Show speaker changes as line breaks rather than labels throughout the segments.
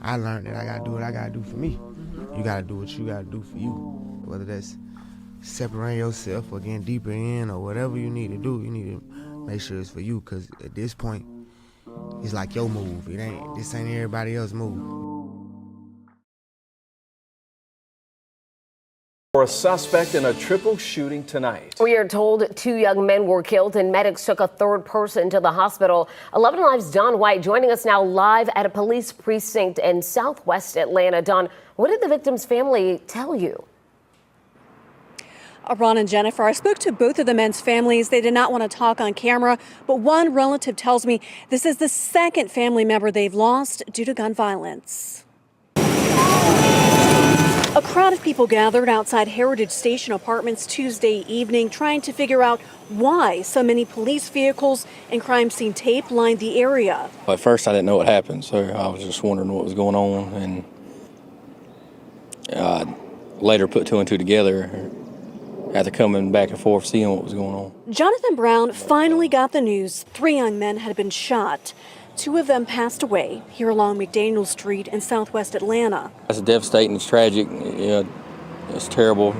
I learned that I gotta do what I gotta do for me. You gotta do what you gotta do for you. Whether that's separating yourself or getting deeper in or whatever you need to do, you need to make sure it's for you, because at this point, it's like your move. This ain't everybody else's move.
For a suspect in a triple shooting tonight.
We are told 2 young men were killed and medics took a third person to the hospital. 11 Alive's Don White joining us now live at a police precinct in southwest Atlanta. Don, what did the victim's family tell you?
Ron and Jennifer, I spoke to both of the men's families. They did not want to talk on camera, but one relative tells me this is the second family member they've lost due to gun violence. A crowd of people gathered outside Heritage Station Apartments Tuesday evening trying to figure out why so many police vehicles and crime scene tape lined the area.
At first I didn't know what happened, so I was just wondering what was going on, and later put 2 and 2 together after coming back and forth seeing what was going on.
Jonathan Brown finally got the news 3 young men had been shot. 2 of them passed away here along McDaniel Street in southwest Atlanta.
It's devastating, it's tragic, it's terrible.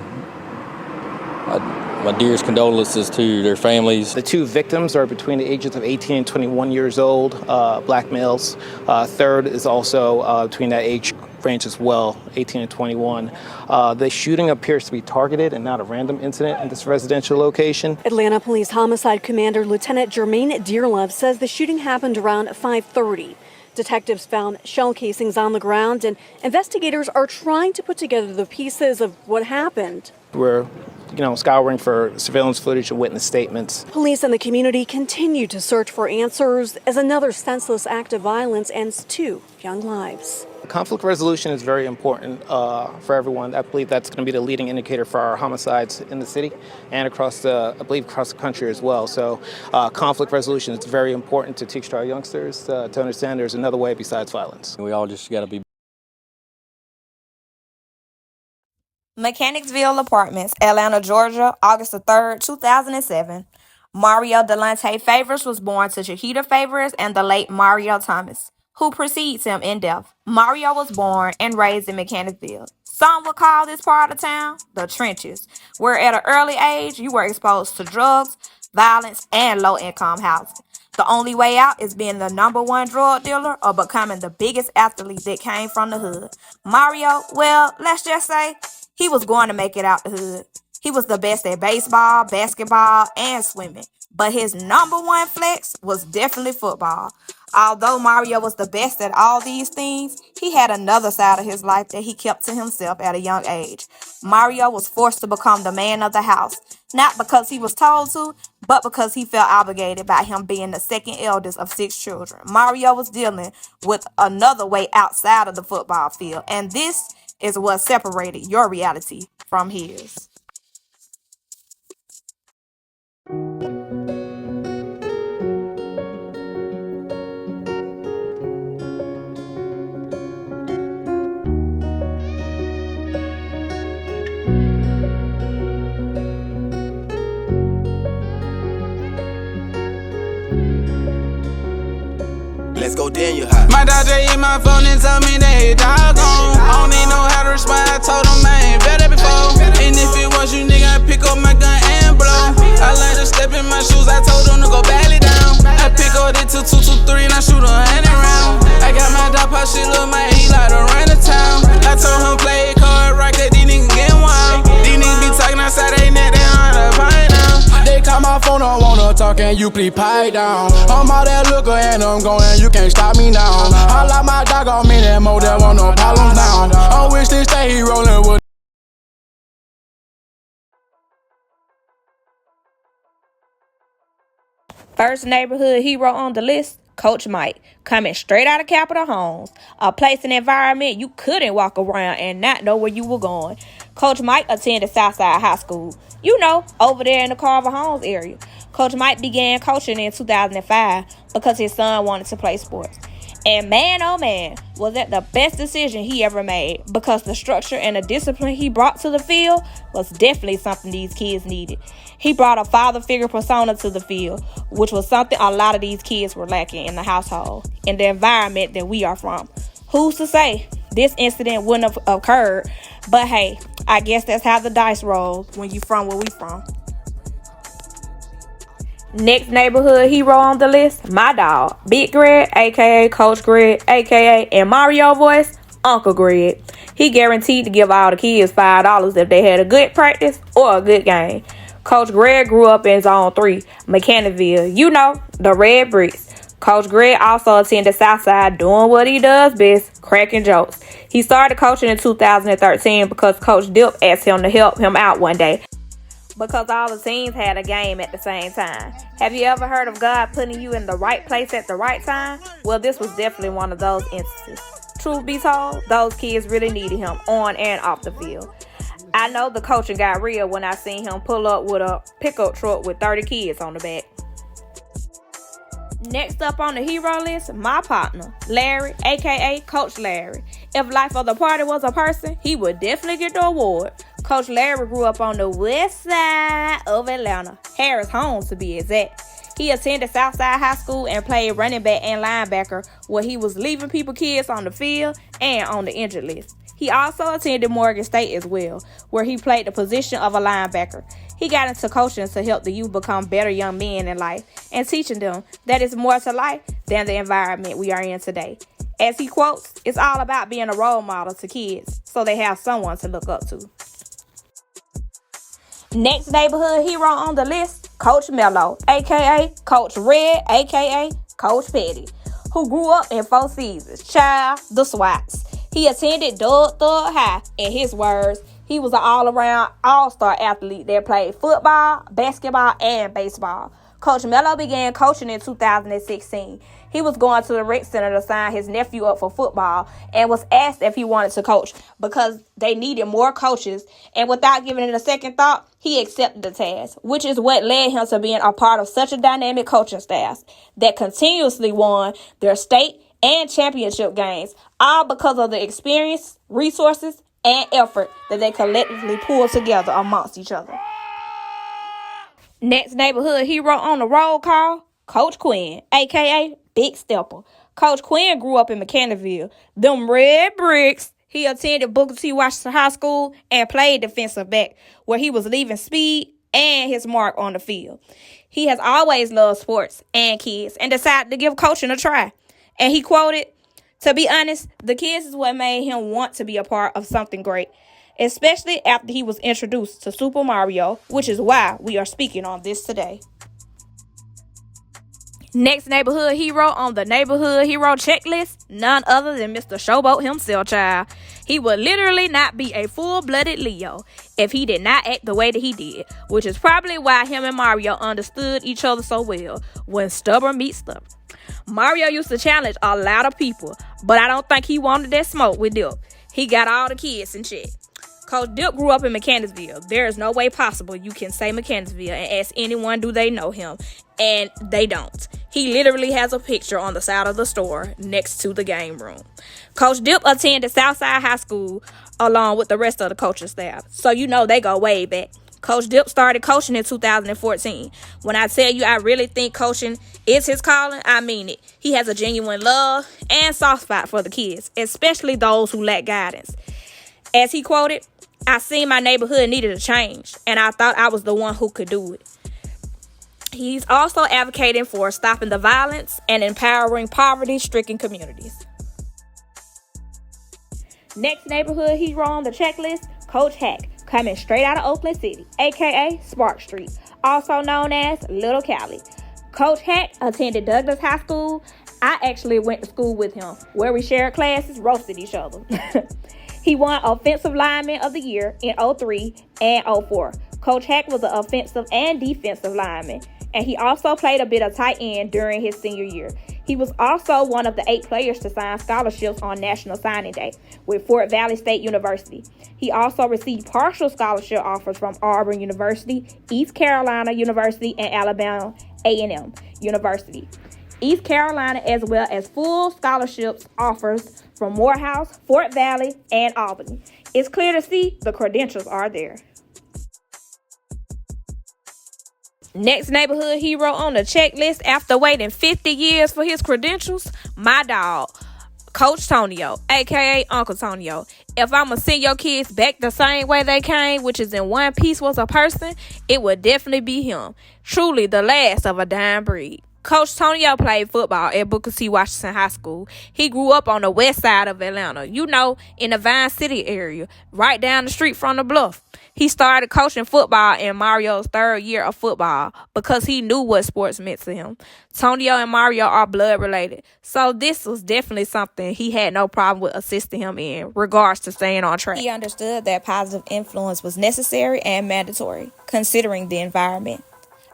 My dearest condolences to their families.
The 2 victims are between the ages of 18 and 21 years old, black males. Third is also between that age range as well, 18 and 21. The shooting appears to be targeted and not a random incident in this residential location.
Atlanta Police Homicide Commander Lieutenant Jermaine Dearlove says the shooting happened around 5:30. Detectives found shell casings on the ground, and investigators are trying to put together the pieces of what happened.
We're scouring for surveillance footage and witness statements.
Police and the community continue to search for answers as another senseless act of violence ends 2 young lives.
Conflict resolution is very important for everyone. I believe that's going to be the leading indicator for our homicides in the city and across the country as well. So conflict resolution is very important to teach our youngsters to understand there's another way besides violence.
We all just got to be.
Mechanicsville Apartments, Atlanta, Georgia, August 3rd, 2007. Mario Delante Favors was born to Shahida Favors and the late Mario Thomas, who precedes him in death. Mario was born and raised in Mechanicsville. Some would call this part of town the trenches, where at an early age you were exposed to drugs, violence, and low-income housing. The only way out is being the #1 drug dealer or becoming the biggest athlete that came from the hood. Mario, well, let's just say he was going to make it out the hood. He was the best at baseball, basketball, and swimming. But his #1 flex was definitely football. Although Mario was the best at all these things, he had another side of his life that he kept to himself at a young age. Mario was forced to become the man of the house, not because he was told to, but because he felt obligated by him being the second eldest of 6 children. Mario was dealing with another way outside of the football field, and this is what separated your reality from his.
Let's go Daniel high.
My doctor hit my phone and told me that he dog gone. I don't even know how to respond. I told him I ain't better before. And if it was you, nigga, I pick up my gun and blow. I like to step in my shoes. I told him to go belly down. I pick up the 223 and I shoot 100 rounds. I got my dog pop shit, look my he like to run the town. I told him play it card right, cause these niggas get wild. These niggas be talking outside they neck, they on the pine now.
They call my phone, I wanna talk and you please pipe down. I'm all that looker and I'm going, you can't stop me now. I like my dog on me, that mo, that want no problems now. I wish this day he rolling with.
First neighborhood hero on the list, Coach Mike, coming straight out of Capitol Homes, a place and environment you couldn't walk around and not know where you were going. Coach Mike attended Southside High School, over there in the Carver Homes area. Coach Mike began coaching in 2005 because his son wanted to play sports. And man, oh man, was that the best decision he ever made, because the structure and the discipline he brought to the field was definitely something these kids needed. He brought a father figure persona to the field, which was something a lot of these kids were lacking in the household, in the environment that we are from. Who's to say this incident wouldn't have occurred? But hey, I guess that's how the dice rolls when you from where we from. Next neighborhood hero on the list, my dog, Big Greg, aka Coach Greg, aka in Mario voice, Uncle Greg. He guaranteed to give all the kids $5 if they had a good practice or a good game. Coach Greg grew up in Zone 3, Mechanicsville. You know, the Red Bricks. Coach Greg also attended Southside doing what he does best, cracking jokes. He started coaching in 2013 because Coach Dip asked him to help him out one day, because all the teams had a game at the same time. Have you ever heard of God putting you in the right place at the right time? Well, this was definitely one of those instances. Truth be told, those kids really needed him on and off the field. I know the coaching got real when I seen him pull up with a pickup truck with 30 kids on the back. Next up on the hero list, my partner, Larry, aka Coach Larry. If life of the party was a person, he would definitely get the award. Coach Larry grew up on the west side of Atlanta, Harris Homes to be exact. He attended Southside High School and played running back and linebacker, where he was leaving people kids on the field and on the injured list. He also attended Morgan State as well, where he played the position of a linebacker. He got into coaching to help the youth become better young men in life and teaching them that it's more to life than the environment we are in today. As he quotes, it's all about being a role model to kids so they have someone to look up to. Next neighborhood hero on the list, Coach Mello, aka Coach Red, aka Coach Petty, who grew up in Four Seasons, child, the Swats. He attended Doug Thug High. In his words, he was an all-around all-star athlete that played football, basketball, and baseball. Coach Mello began coaching in 2016. He was going to the rec center to sign his nephew up for football and was asked if he wanted to coach because they needed more coaches. And without giving it a second thought, he accepted the task, which is what led him to being a part of such a dynamic coaching staff that continuously won their state and championship games, all because of the experience, resources, and effort that they collectively pulled together amongst each other. Next neighborhood hero on the roll call, Coach Quinn, aka Big Stepper. Coach Quinn grew up in Mechanicsville, them Red Bricks. He attended Booker T. Washington High School and played defensive back, where he was leaving speed and his mark on the field. He has always loved sports and kids and decided to give coaching a try. And he quoted, "To be honest, the kids is what made him want to be a part of something great, especially after he was introduced to Super Mario, which is why we are speaking on this today." Next neighborhood hero on the neighborhood hero checklist, none other than Mr. Showboat himself, child. He would literally not be a full-blooded Leo if he did not act the way that he did, which is probably why him and Mario understood each other so well when stubborn meets stubborn. Mario used to challenge a lot of people, but I don't think he wanted that smoke with Dip. He got all the kids in check. Coach Dip grew up in Mechanicsville. There is no way possible you can say Mechanicsville and ask anyone do they know him, and they don't. He literally has a picture on the side of the store next to the game room. Coach Dip attended Southside High School along with the rest of the coaching staff, so you know they go way back. Coach Dip started coaching in 2014. When I tell you I really think coaching is his calling, I mean it. He has a genuine love and soft spot for the kids, especially those who lack guidance. As he quoted, "I seen my neighborhood needed a change, and I thought I was the one who could do it." He's also advocating for stopping the violence and empowering poverty-stricken communities. Next neighborhood hero on the checklist, Coach Hack, coming straight out of Oakland City, aka Spark Street, also known as Little Cali. Coach Hack attended Douglas High School. I actually went to school with him, where we shared classes, roasted each other. He won Offensive Lineman of the Year in 03 and 04. Coach Hack was an offensive and defensive lineman, and he also played a bit of tight end during his senior year. He was also one of the 8 players to sign scholarships on National Signing Day with Fort Valley State University. He also received partial scholarship offers from Auburn University, East Carolina University, and Alabama A&M University. East Carolina, as well as full scholarships offers from Morehouse, Fort Valley, and Albany. It's clear to see the credentials are there. Next neighborhood hero on the checklist after waiting 50 years for his credentials, my dog, Coach Tonio, aka Uncle Tonio. If I'ma send your kids back the same way they came, which is in one piece was a person, it would definitely be him. Truly the last of a dying breed. Coach Tonio played football at Booker T. Washington High School. He grew up on the west side of Atlanta, in the Vine City area, right down the street from the Bluff. He started coaching football in Mario's third year of football because he knew what sports meant to him. Tonio and Mario are blood related, so this was definitely something he had no problem with assisting him in regards to staying on track. He understood that positive influence was necessary and mandatory, considering the environment.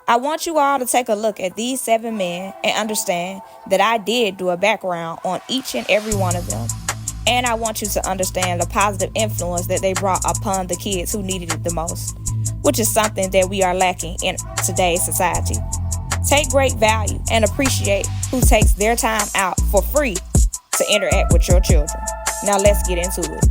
I want you all to take a look at these 7 men and understand that I did do a background on each and every one of them. And I want you to understand the positive influence that they brought upon the kids who needed it the most, which is something that we are lacking in today's society. Take great value and appreciate who takes their time out for free to interact with your children. Now let's get into it.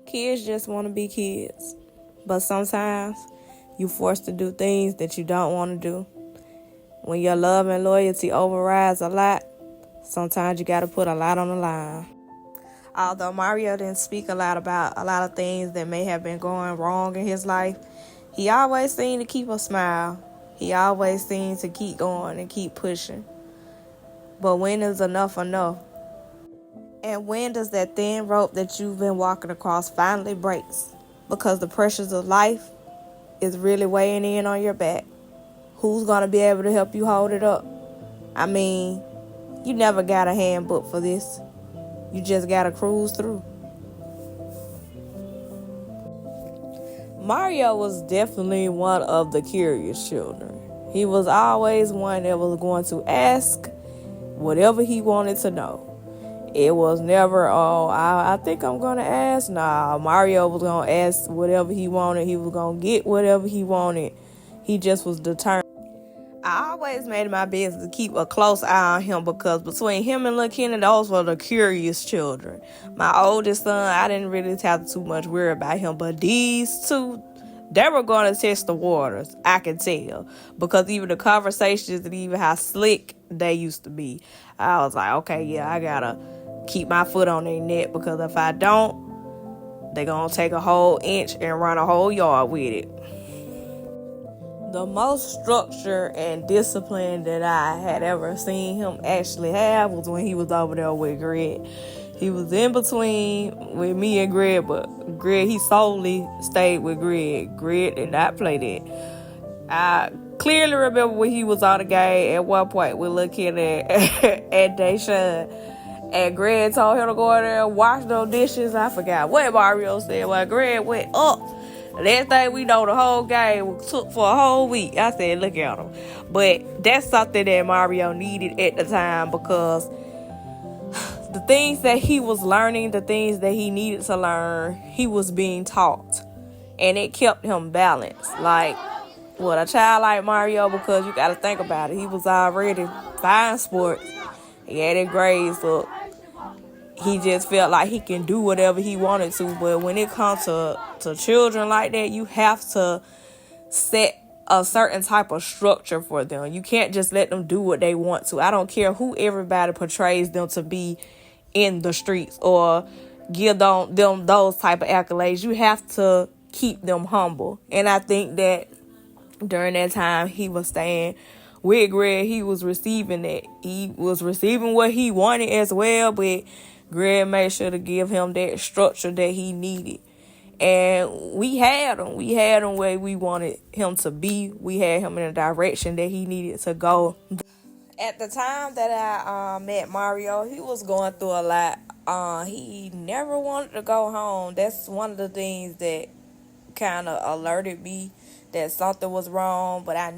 Kids just want to be kids, but sometimes you're forced to do things that you don't want to do. When your love and loyalty overrides a lot, sometimes you got to put a lot on the line. Although Mario didn't speak a lot about a lot of things that may have been going wrong in his life, he always seemed to keep a smile. He always seemed to keep going and keep pushing. But when is enough enough? And when does that thin rope that you've been walking across finally breaks? Because the pressures of life is really weighing in on your back. Who's going to be able to help you hold it up? I mean, you never got a handbook for this. You just got to cruise through. Mario was definitely one of the curious children. He was always one that was going to ask whatever he wanted to know. It was never, I think I'm going to ask. Nah, Mario was going to ask whatever he wanted. He was going to get whatever he wanted. He just was determined. I always made it my business to keep a close eye on him because between him and Lil' Kenny, those were the curious children. My oldest son, I didn't really have too much worry about him, but these two, they were going to test the waters, I can tell, because even the conversations and even how slick they used to be, I was like, okay, yeah, I gotta keep my foot on their neck because if I don't, they're gonna take a whole inch and run a whole yard with it. The most structure and discipline that I had ever seen him actually have was when he was over there with Greg. He was in between with me and Greg, but Greg, he solely stayed with Greg. Greg did not play that. I clearly remember when he was on the game at one point with Lil' Kenny and Deshaun. And Greg told him to go in there and wash those dishes. I forgot what Mario said. Well, Greg went up Last thing we know, the whole game took for a whole week. I said, look at him. But that's something that Mario needed at the time, because the things that he was learning, the things that he needed to learn, he was being taught. And it kept him balanced. Like, with a child like Mario, because you got to think about it, he was already fine sports. He had his grades up. He just felt like he can do whatever he wanted to. But when it comes to children like that, you have to set a certain type of structure for them. You can't just let them do what they want to. I don't care who everybody portrays them to be in the streets or give them those type of accolades. You have to keep them humble. And I think that during that time he was staying with Greg, he was receiving that. He was receiving what he wanted as well, but Greg made sure to give him that structure that he needed. And we had him. We had him where we wanted him to be. We had him in a direction that he needed to go. At the time that I met Mario, he was going through a lot. He never wanted to go home. That's one of the things that kind of alerted me that something was wrong. But I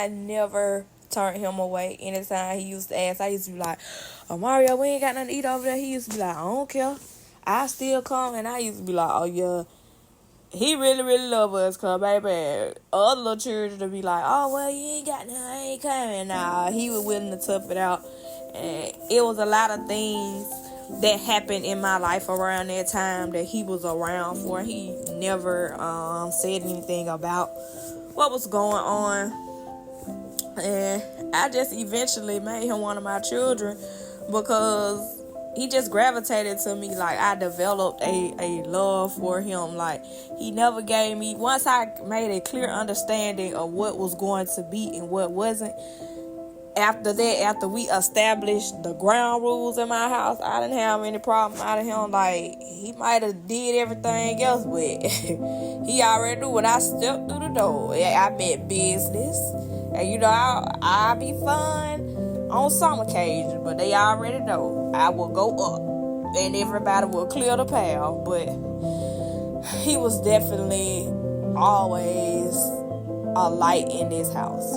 never turned him away. Anytime he used to ask, I used to be like, oh, Mario, we ain't got nothing to eat over there. He used to be like, I don't care. I still come. And I used to be like, oh, yeah. He really, really love us, cause baby, other little children to be like, oh, well, you ain't got nothing, I ain't coming. Nah, he was willing to tough it out. And it was a lot of things that happened in my life around that time that he was around for. He never said anything about what was going on. And I just eventually made him one of my children because he just gravitated to me. Like, I developed a love for him. Like, he never gave me, once I made a clear understanding of what was going to be and what wasn't, after that, after we established the ground rules in my house, I didn't have any problem out of him. Like, he might have did everything else, but he already knew when I stepped through the door. I meant business. And, you know, I'll be fun on some occasions, but they already know I will go up and everybody will clear the path. But he was definitely always a light in this house.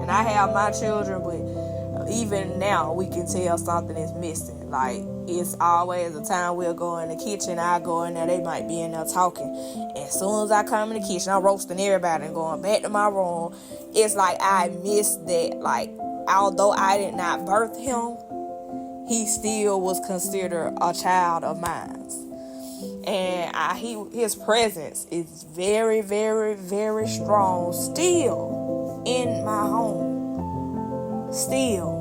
And I have my children, but even now we can tell something is missing. Like, it's always a time we'll go in the kitchen, I go in there, they might be in there talking. As soon as I come in the kitchen, I'm roasting everybody and going back to my room. It's like I miss that. Like, although I did not birth him, he still was considered a child of mine. And his presence is very, very, very strong still in my home. Still.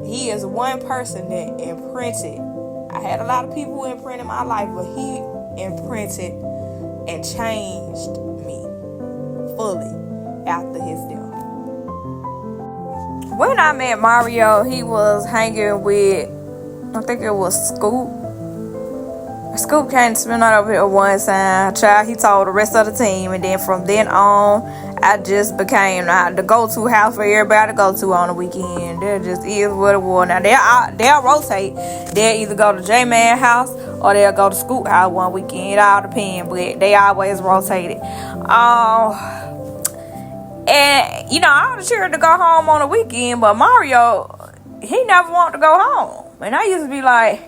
He is one person that imprinted. I had a lot of people who imprinted my life, but he imprinted and changed me fully after his death. When I met Mario, he was hanging with, I think it was Scoop. Scoop came to spend out over here one time. He told the rest of the team, and then from then on, I just became the go-to house for everybody to go to on the weekend. That just is what it was. Now, they'll rotate. They'll either go to J-Man house or they'll go to Scoop house one weekend. It all depends, but they always rotated. And, you know, I was sure to go home on the weekend, but Mario, he never wanted to go home. And I used to be like,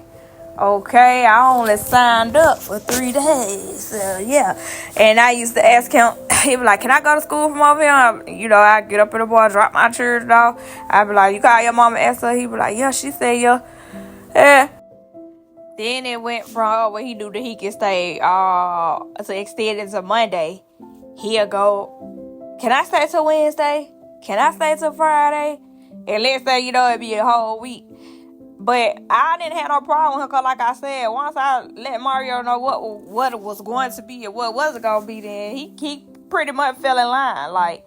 okay, I only signed up for 3 days. So, yeah. And I used to ask him, he'd be like, can I go to school from over here? You know, I get up in the bar, drop my children off. I'd be like, you call your mama, ask her? He'd be like, yeah, she said, yeah. Yeah. Then it went from what he knew that he could stay to extend it to Monday. He'll go, can I stay till Wednesday? Can I stay till Friday? And let's say, you know, it'd be a whole week. But I didn't have no problem with him because, like I said, once I let Mario know what it was going to be and what wasn't going to be, then he pretty much fell in line. Like,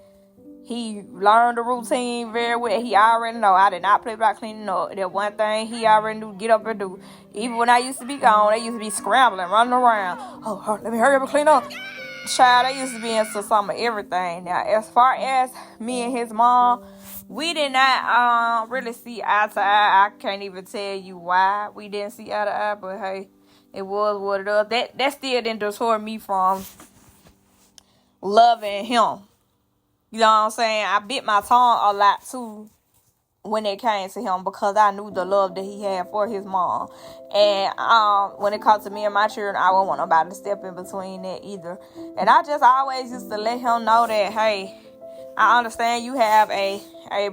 he learned the routine very well. He already know I did not play about cleaning up. That one thing he already knew to get up and do. Even when I used to be gone, they used to be scrambling, running around. Oh, let me hurry up and clean up. Child, they used to be into some of everything. Now, as far as me and his mom, we did not really see eye to eye. I can't even tell you why we didn't see eye to eye, but hey, It was what it was. That still didn't deter me from loving him. You know what I'm saying? I bit my tongue a lot too when it came to him because I knew the love that he had for his mom. And when it comes to me and my children, I wouldn't want nobody to step in between that either. And I just always used to let him know that, hey, I understand you have a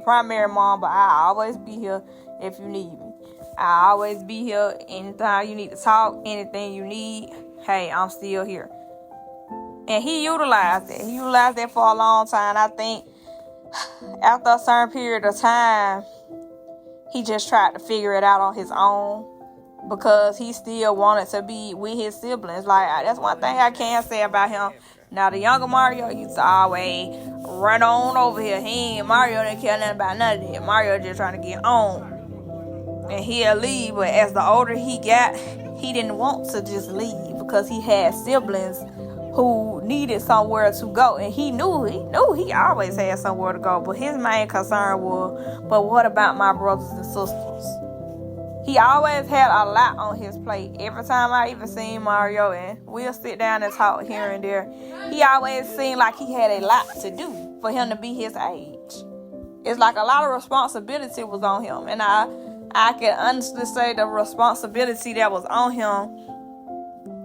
primary mom, but I'll always be here if you need me. I'll always be here anytime you need to talk, anything you need. Hey, I'm still here. And he utilized it. He utilized that for a long time. I think after a certain period of time, he just tried to figure it out on his own because he still wanted to be with his siblings. Like, that's one thing I can say about him. Now, the younger Mario used to always run on over here. Mario didn't care nothing about none of that. Mario just trying to get on. And he'll leave. But as the older he got, he didn't want to just leave because he had siblings who needed somewhere to go. And he knew he always had somewhere to go. But his main concern was, but what about my brothers and sisters? He always had a lot on his plate. Every time I even seen Mario, and we'll sit down and talk here and there, he always seemed like he had a lot to do for him to be his age. It's like a lot of responsibility was on him. And I can honestly say the responsibility that was on him,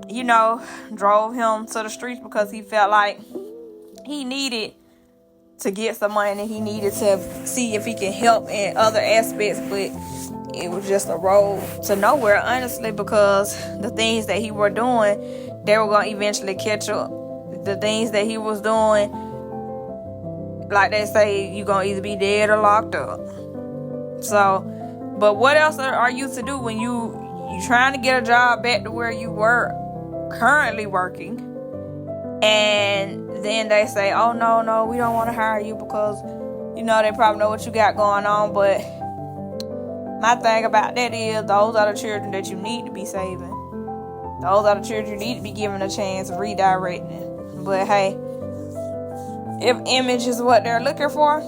you know, drove him to the streets because he felt like he needed to get some money and he needed to see if he can help in other aspects. But it was just a road to nowhere, honestly, because the things that he were doing, they were going to eventually catch up. The things that he was doing, like they say, you're going to either be dead or locked up. So, but what else are you to do when you trying to get a job back to where you were currently working, and then they say, oh, no, we don't want to hire you because, you know, they probably know what you got going on. But my thing about that is those are the children that you need to be saving. Those are the children you need to be giving a chance of redirecting. But hey, if image is what they're looking for,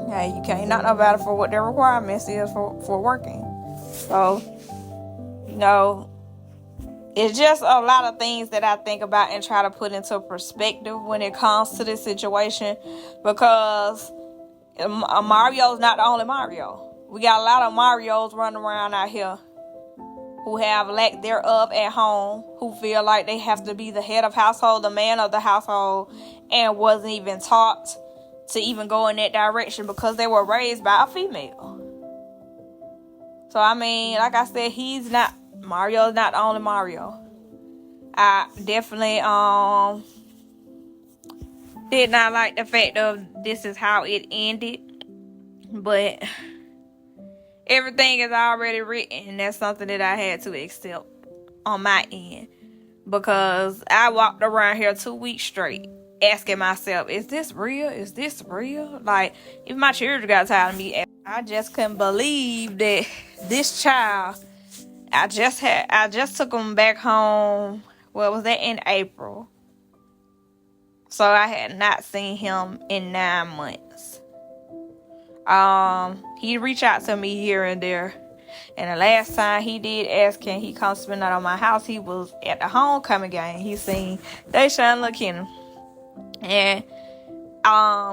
hey, you can't knock nobody for what their requirements is for working. So, you know, it's just a lot of things that I think about and try to put into perspective when it comes to this situation, because Mario's not the only Mario. We got a lot of Marios running around out here who have lack thereof at home, who feel like they have to be the head of household, the man of the household, and wasn't even taught to even go in that direction because they were raised by a female. So, I mean, like I said, Mario's not the only Mario. I definitely did not like the fact of this is how it ended. But everything is already written, and that's something that I had to accept on my end. Because I walked around here 2 weeks straight asking myself, is this real? Is this real? Like, if my children got tired of me, I just couldn't believe that this child, I just took him back home. Well, was that in April? So I had not seen him in 9 months. He reached out to me here and there. And the last time he did ask, can he come spend the night on my house? He was at the homecoming game. He seen Daisha and LaKenna. And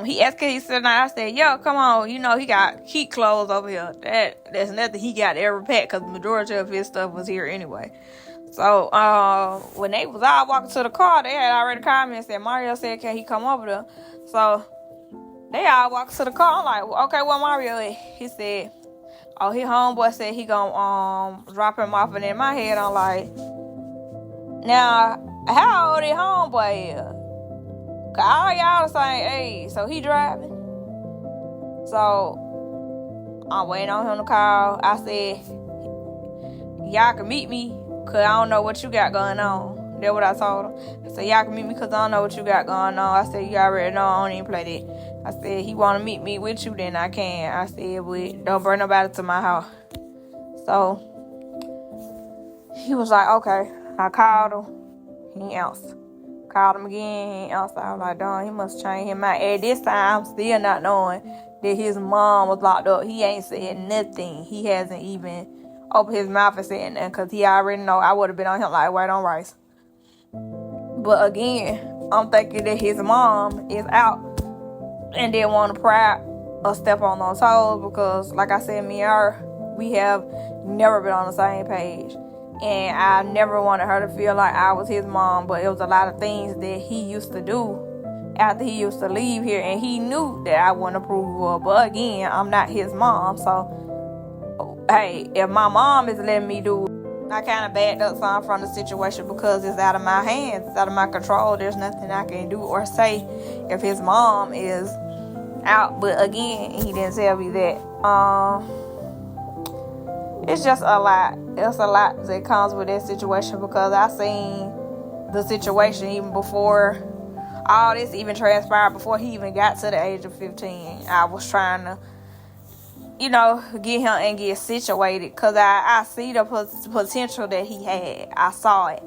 he asked, can he spend the night? I said, yo, come on. You know, he got heat clothes over here. There's nothing he got ever packed because the majority of his stuff was here anyway. So, when they was all walking to the car, they had already called me and said, Mario said, can he come over there? So, they all walked to the car. I'm like, okay, where Mario at? He said, oh, his homeboy said he gonna drop him off. And in my head, I'm like, now, how old his homeboy is? Cause all y'all the same age, so he driving. So, I'm waiting on him to call. I said, y'all can meet me, cause I don't know what you got going on. That's what I told him. I said, y'all can meet me, cause I don't know what you got going on. I said, you already know I don't even play that. I said, he want to meet me with you, then I can. I said, but don't bring nobody to my house. So, he was like, okay. I called him. He ain't answer. Called him again. He ain't answer. I was like, darn, he must change his mind. At this time, I'm still not knowing that his mom was locked up. He ain't said nothing. He hasn't even open his mouth and say nothing because he already know I would have been on him like white on rice. But again, I'm thinking that his mom is out and didn't want to pry or step on those toes because, like I said, me and her, we have never been on the same page. And I never wanted her to feel like I was his mom, but it was a lot of things that he used to do after he used to leave here, and he knew that I wouldn't approve of. But again, I'm not his mom, so hey, if my mom is letting me do it, I kind of backed up some from the situation because it's out of my hands, it's out of my control. There's nothing I can do or say if his mom is out. But again, he didn't tell me that. It's just a lot. It's a lot that comes with that situation because I seen the situation even before all this even transpired, before he even got to the age of 15. I was trying to, get him and get situated because I see the potential that he had. I saw it.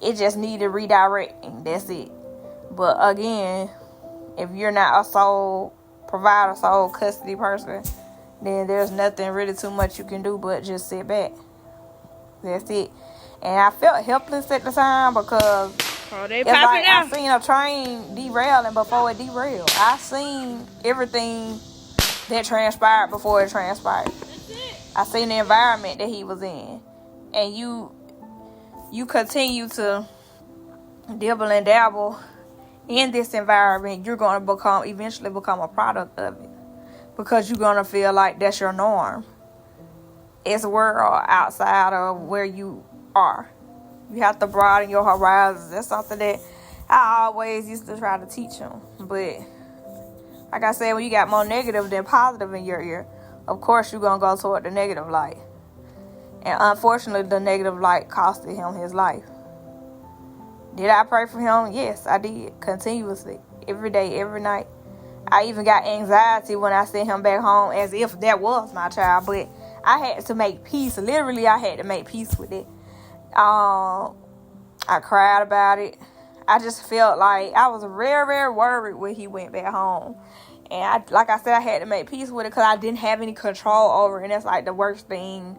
It just needed redirecting. That's it. But again, if you're not a sole provider, sole custody person, then there's nothing really too much you can do but just sit back. That's it. And I felt helpless at the time because it's like I seen a train derailing before it derailed. I seen everything that transpired before it transpired. I seen the environment that he was in. And you continue to dibble and dabble in this environment, you're going to eventually become a product of it. Because you're going to feel like that's your norm. It's a world outside of where you are. You have to broaden your horizons. That's something that I always used to try to teach them. But like I said, when you got more negative than positive in your ear, of course you're going to go toward the negative light. And unfortunately, the negative light costed him his life. Did I pray for him? Yes, I did. Continuously. Every day, every night. I even got anxiety when I sent him back home as if that was my child. But I had to make peace. Literally, I had to make peace with it. I cried about it. I just felt like I was very, very worried when he went back home. And like I said, I had to make peace with it because I didn't have any control over it. And that's like the worst thing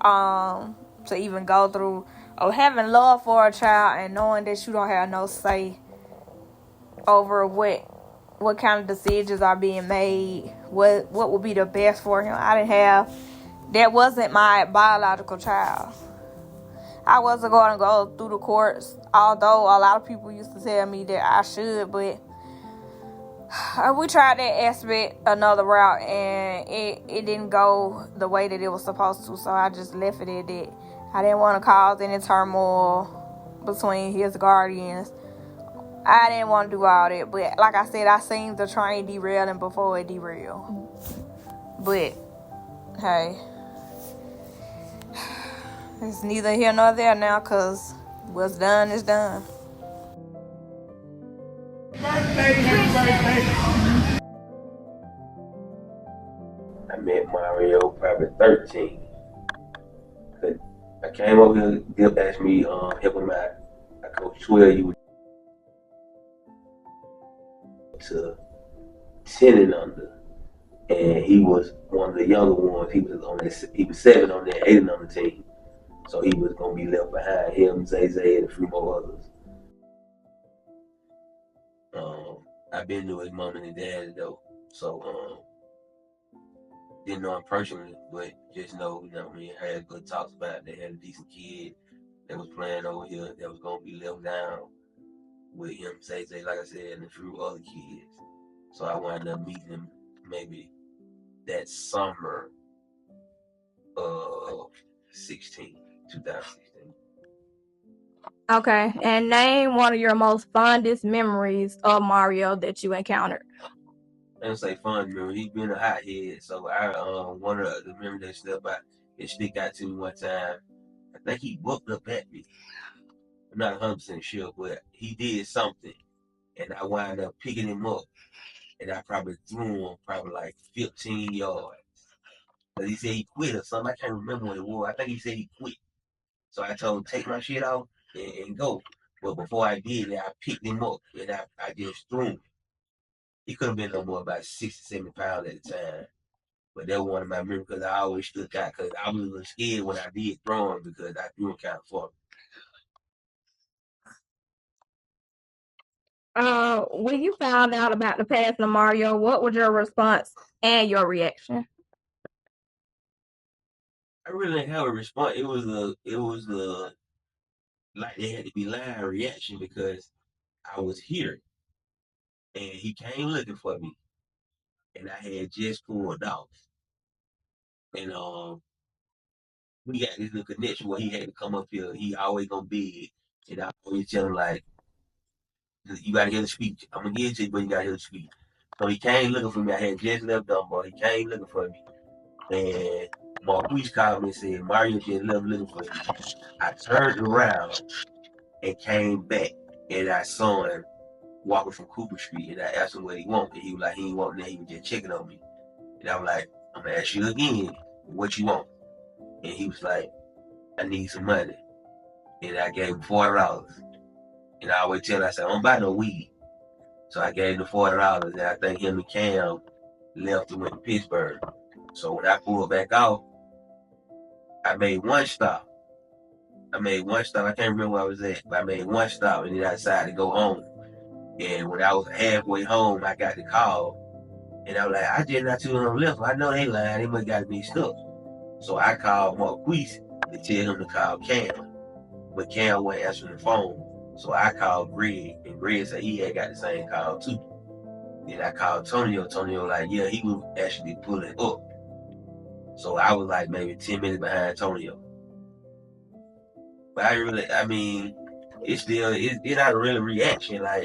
to even go through. Of having love for a child and knowing that you don't have no say over what kind of decisions are being made, what would be the best for him. That wasn't my biological child. I wasn't going to go through the courts, although a lot of people used to tell me that I should, but we tried that aspect another route, and it didn't go the way that it was supposed to, so I just left it at that. I didn't want to cause any turmoil between his guardians. I didn't want to do all that, but like I said, I seen the train derailing before it derailed. But hey, it's neither here nor there now, because what's done is done.
I met Mario probably 13. I came over here, Dip asked me help him out. I coached 12 you to 10 and under, and he was one of the younger ones. He was 7 on that 8 and under team, so he was gonna be left behind. Him, Zay, and a few more others. I've been to his mom and his dad though, so didn't know him personally, but just know, I had good talks about it. They had a decent kid that was playing over here that was gonna be left down with him, Zay, like I said, and a few other kids. So I wound up meeting him maybe that summer of 2016.
Okay, and name one of your most fondest memories of Mario that you encountered.
I don't say fun memory. He's been a hothead, so one of the memories that stick out to me one time. I think he whooped up at me. I'm not 100% sure, but he did something, and I wound up picking him up, and I probably threw him like 15 yards. But he said he quit or something. I can't remember what it was. I think he said he quit. So I told him, take my shit off and go. But before I did that, I picked him up, and I just threw him. He could have been no more about 60, 70 pounds at the time.
But that was one of my memories because I always stuck out because I was a little scared when I did throw him because I threw him kind of far.
When you found out about the passing of Mario, what was your response and your reaction?
I really didn't have a response. It was like there had to be line reaction because I was here and he came looking for me and I had just pulled off. And we got this little connection where he had to come up here. He always gonna be and I always tell him like, you gotta hear the speech. I'm gonna give it to you, but you gotta hear the speech. So he came looking for me. I had just left Dunbar. He came looking for me. And Marquise called me and said, Mario just left looking for you. I turned around and came back and I saw him walking from Cooper Street and I asked him what he wanted. He was like, he ain't wanting that, he was just checking on me. And I was like, I'm gonna ask you again, what you want? And he was like, I need some money. And I gave him $40. And I always tell him, I said, I don't buy no weed. So I gave him the $40 and I think him and Cam left and went to Pittsburgh. So when I pulled back off, I made one stop. I can't remember where I was at, but I made one stop and then I decided to go home. And when I was halfway home, I got the call. And I was like, I just not too long left. I know they lying. They must got to be stuck. So I called Marquise to tell him to call Cam. But Cam wasn't answering the phone. So I called Greg. And Greg said he had got the same call too. Then I called Tonio. Tonio like, yeah, he was actually pulling up. So I was like maybe 10 minutes behind Tonio. But it's not a real reaction. Like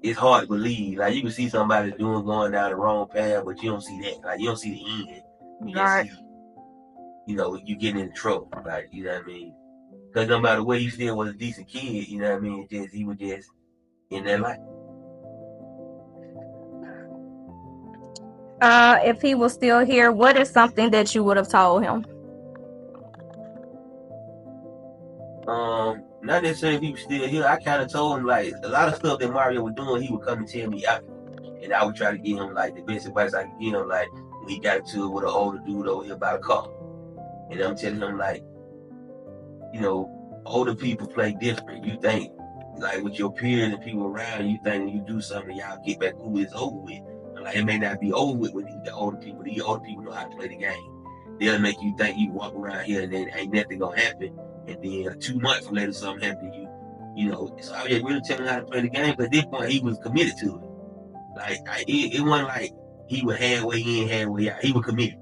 it's hard to believe. Like you can see somebody going down the wrong path, but you don't see that. Like you don't see the end. You just see, you getting in trouble. Like, you know what I mean? Because no matter what, he still was a decent kid. You know what I mean? He was just in that life.
If he was still here, what is something that you would have told him?
Not necessarily if he was still here. I kind of told him like a lot of stuff that Mario was doing, he would come and tell me out, and I would try to give him like the best advice I could give him. Like when he got into it with an older dude over here about a car, and I'm telling him like, older people play different. You think like with your peers and people around, you think when you do something, y'all get back cool, it's over with. Like it may not be over with the older people. The older people know how to play the game. They'll make you think you walk around here and then ain't nothing gonna happen. And then 2 months later, something happened to you. So I was really telling him how to play the game. But at this point, he was committed to it. Like it wasn't like he was halfway in, halfway out. He was committed.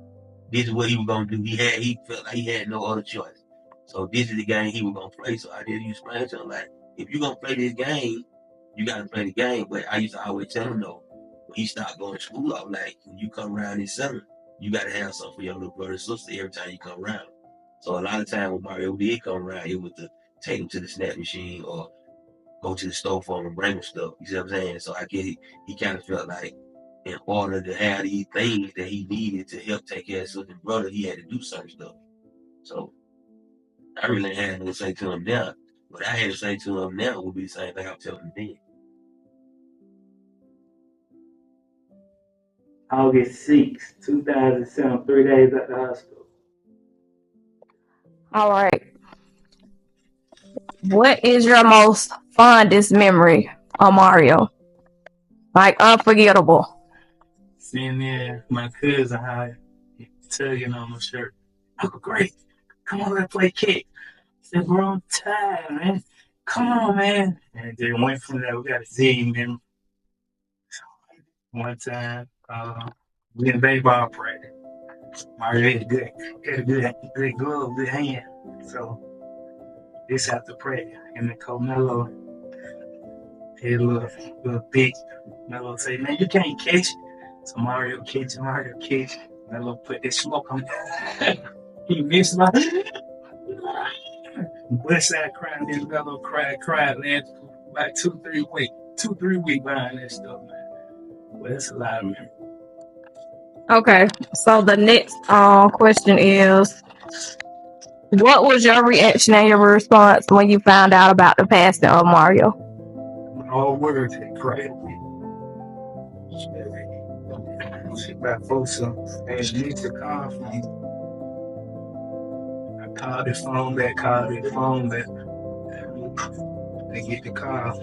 This is what he was gonna do. He felt like he had no other choice. So this is the game he was gonna play. So I did explain to him like, if you're gonna play this game, you gotta play the game. But I used to always tell him though, when he stopped going to school, I was like, when you come around this summer, you gotta have something for your little brother and sister every time you come around. So a lot of time when Mario did come around, it was to take him to the snap machine or go to the store for him and bring him stuff. You see what I'm saying? So I guess he kind of felt like in order to have these things that he needed to help take care of his sister and brother, he had to do certain stuff. So I really had nothing to say to him now. What I had to say to him now would be the same thing I'm telling him then.
August 6, 2007, 3 days at the hospital.
All right. What is your most fondest memory of Mario? Like unforgettable.
Seeing there, my cousin, how he tugging on my shirt. Uncle Great, come on, let's play kick. I said, we're on time, man. Come on, man. And then went from there. We got a zillion memory. One time, we in baseball practice. Mario had a good glove, good hand. So this after prayer, and the coach Melo had a little big. Melo say, man, you can't catch it. So Mario catch it. Melo put this smoke on it. He missed my Westside crying, then Melo cried, man, about 2-3 weeks behind that stuff, man. Well, that's a lot of memory.
Okay, so the next question is, what was your reaction and your response when you found out about the passing of Mario?
All words had cried. She about 4 something. And she needs to call for me. I called the phone back, They get the call.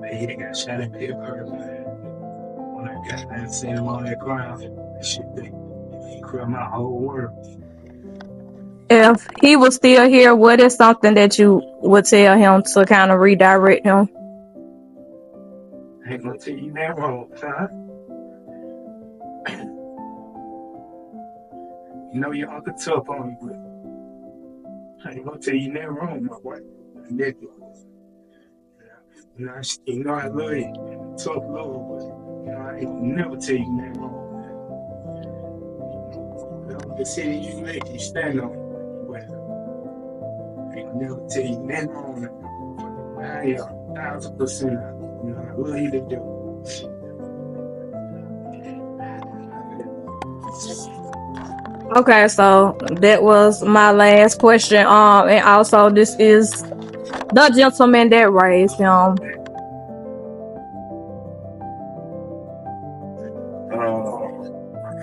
They got shot in Pittsburgh. When I got there and seen him on that ground, that shit, they crushed my whole world.
If he was still here, what is something that you would tell him to kind of redirect him?
I ain't gonna tell you that wrong, son. You know your uncle tough on you, but I ain't gonna tell you that wrong, my boy. You know I love you. Tough love, but I ain't gonna never tell you that wrong. The city you make, you stand on it. But I ain't gonna never tell you that wrong. I am 1,000%. I love you to do.
Okay, so that was my last question. And also this is the gentleman that raised him.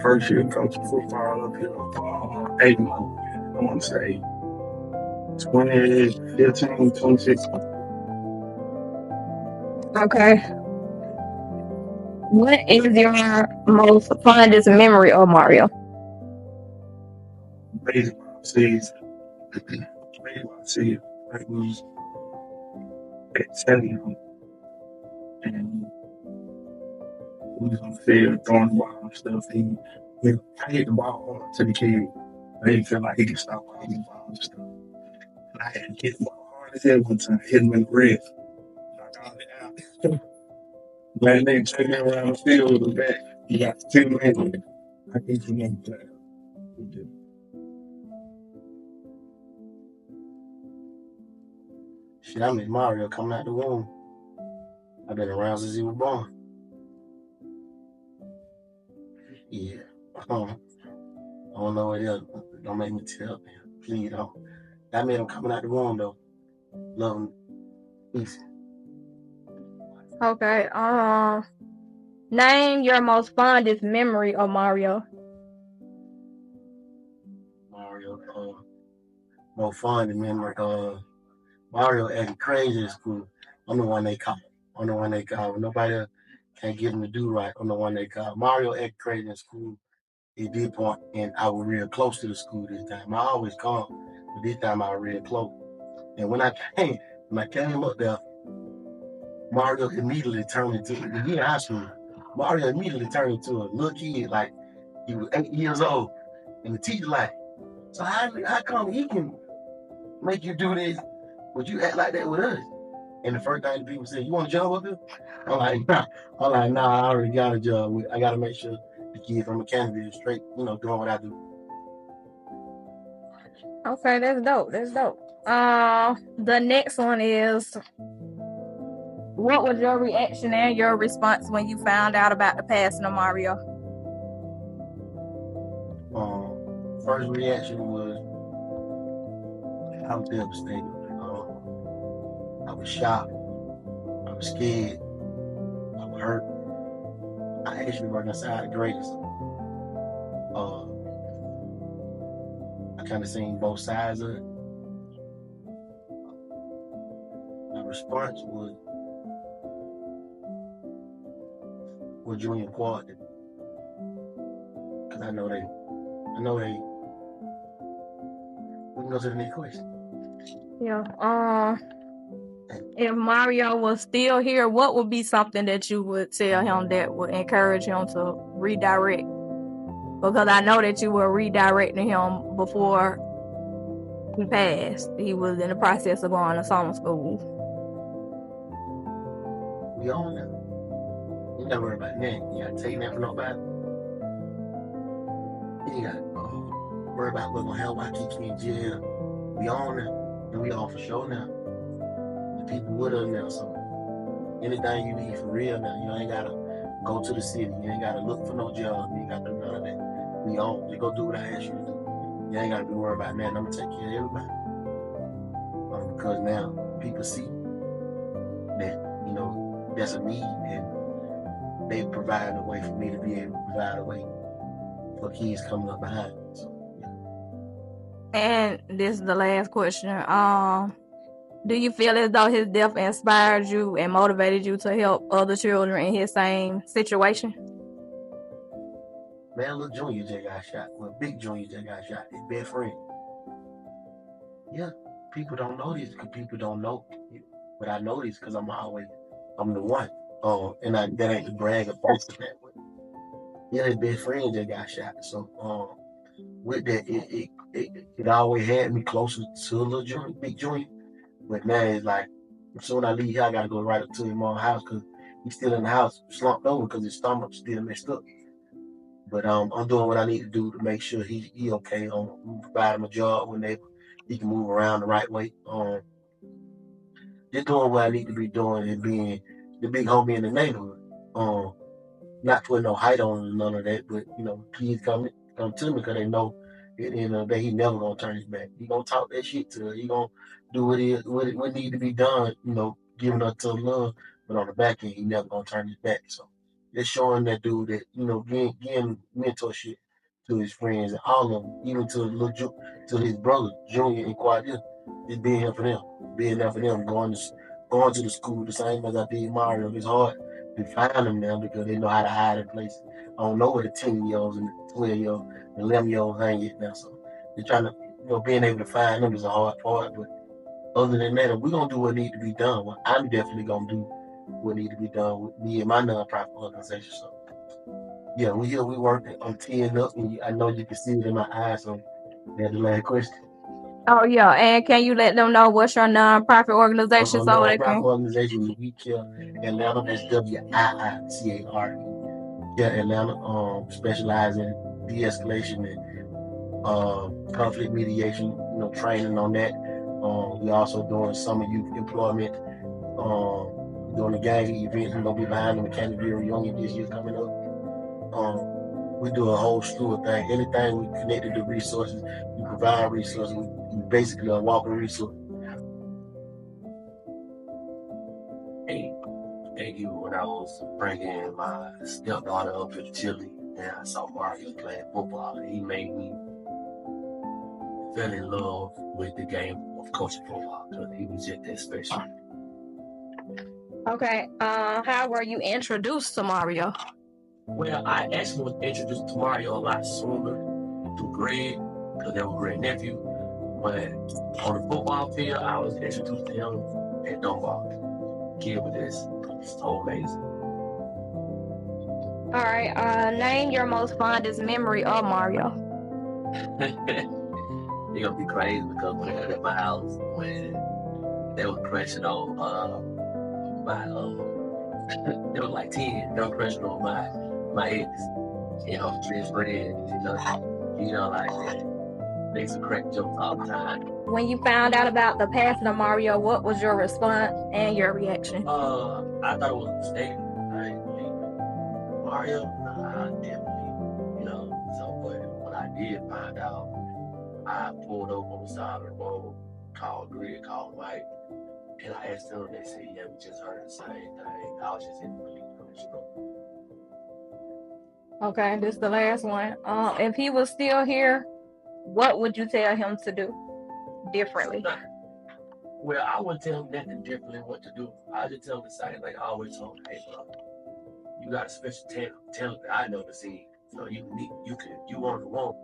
First year coaching football up here, 8 months. I want to say 2015, 2016.
Okay. What is your most fondest memory of Mario?
Baseball season. I was at 7, and we was on the field throwing the ball and stuff. I hit the ball hard to the kid. I didn't feel like he could stop hitting the ball and stuff. And I had to hit the ball hard as hell one time, hit him in the wrist. Knocked all it out. Man, they took me around the field with the bat. He got 2 minutes. I can't remember that.
Shit, I met Mario coming out the womb. I've been around since he was born. Yeah. I don't know what else. Don't make me tell him. Please don't. I met him coming out the womb though. Love him. Peace.
Okay. Name your most fondest memory of Mario.
Most fondest memory. Mario acting crazy at school. I'm the one they call. When nobody else can't get him to do right, I'm the one they call. Mario acted crazy in school. He did point, and I was real close to the school this time. I always come, but this time I was real close. And when I came up there, Mario immediately turned into, he in high school, Mario immediately turned into a little kid, like he was 8 years old. And the teacher like, so how come he can make you do this, but you act like that with us? And the first thing the people say, you want a job up here? I'm like, nah, I already got a job. I got to make sure the kid from Mechanicsville is straight, doing what I do.
Okay, that's dope. The next one is, what was your reaction and your response when you found out about the passing of Mario?
First reaction was, I was devastated. I was shocked. I was scared. I was hurt. I actually worked inside the greatest. I kind of seen both sides of it. My response was Junior Quad. Because I know they. We can go to the next question.
Yeah. If Mario was still here, what would be something that you would tell him that would encourage him to redirect? Because I know that you were redirecting him before he passed. He was in the process of going to summer school.
We all know. You gotta worry about that. You gotta take that for nobody. You gotta worry about what's gonna happen. Why keep me in jail? We all know. And we all for sure now. The people with us now. So anything you need for real now, you ain't gotta go to the city. You ain't gotta look for no job. You ain't gotta do none of that. We all just go do what I asked you to do. You ain't gotta be worried about that. I'm gonna take care of everybody. Because now people see that, that's a need, and they provide a way for me to be able to provide a way for kids coming up behind me. So,
And this is the last question. Do you feel as though his death inspired you and motivated you to help other children in his same situation?
Man, little Junior just got shot. Well, Big Junior just got shot. His best friend. Yeah, people don't know this because people don't know. But I know this because I'm the one. And that ain't to brag or boast of that. But yeah, his best friend just got shot. So, with that, it always had me closer to little Junior, Big Junior. But now it's like, as soon as I leave here, I gotta go right up to his mom's house because he's still in the house, slumped over because his stomach's still messed up. But I'm doing what I need to do to make sure he okay. Provide him a job when he can move around the right way. Just doing what I need to be doing and being the big homie in the neighborhood. Not putting no height on him, none of that. But kids come to me because they know at the end of the day he never gonna turn his back. He gonna talk that shit to her. He gonna do what need to be done. Giving her tough love. But on the back end, he never gonna turn his back. So. Just showing that dude that, getting mentorship to his friends and all of them, even to his brother, Junior and Quadia, just being here for them. Being there for them, going to the school the same as I did Mario. It's hard to find them now because they know how to hide in places. I don't know where the 10-year-olds and the 12-year-olds and 11-year-olds hang it now. So they're trying to, being able to find them is a hard part. But other than that, we're going to do what needs to be done. Well, I'm definitely going to do what need to be done with me and my nonprofit organization. So, yeah, we here, we working. I'm teeing up, and I know you can see it in my eyes. So, that's the last question.
Oh, yeah. And can you let them know what's your nonprofit organization so they can?
Nonprofit organization is We Care Atlanta. That's WIICAR. Yeah, Atlanta specializing in de-escalation and conflict mediation. Training on that. We're also doing summer youth employment. Doing the gang event, we're gonna be behind the Mechanicsville reunion this year coming up. We do a whole slew of things. Anything we connected to resources, we provide resources. We basically a walking resource.
Hey, thank you. When I was bringing my stepdaughter up to Chile, and I saw Mario playing football, and he made me fell in love with the game of coaching football because he was just that special.
Okay. How were you introduced to Mario?
Well, I actually was introduced to Mario a lot sooner through Greg, because they were Greg's nephew. But on the football field, I was introduced to him at Dunbar. Kid was just so amazing.
All right. Name your most fondest memory of Mario.
You're gonna be crazy because when they were at my house, when they were crushing on they were like 10, they were crushing on my ex, best friend, like that. They used to crack jokes all the time.
When you found out about the passing of Mario, what was your response and your reaction?
I thought it was a mistake. I didn't think Mario, definitely, so but when I did find out, I pulled over on the side of the road, called Greg, called Mike, and I asked them, they said, yeah, we just heard the same thing. I was just in the belief of the show.
Okay, this is the last one. If he was still here, what would you tell him to do differently?
Well, I wouldn't tell him nothing differently what to do. I just tell him the same thing I always told him. Hey, bro, you got a special talent that I never seen. So you on the wrong.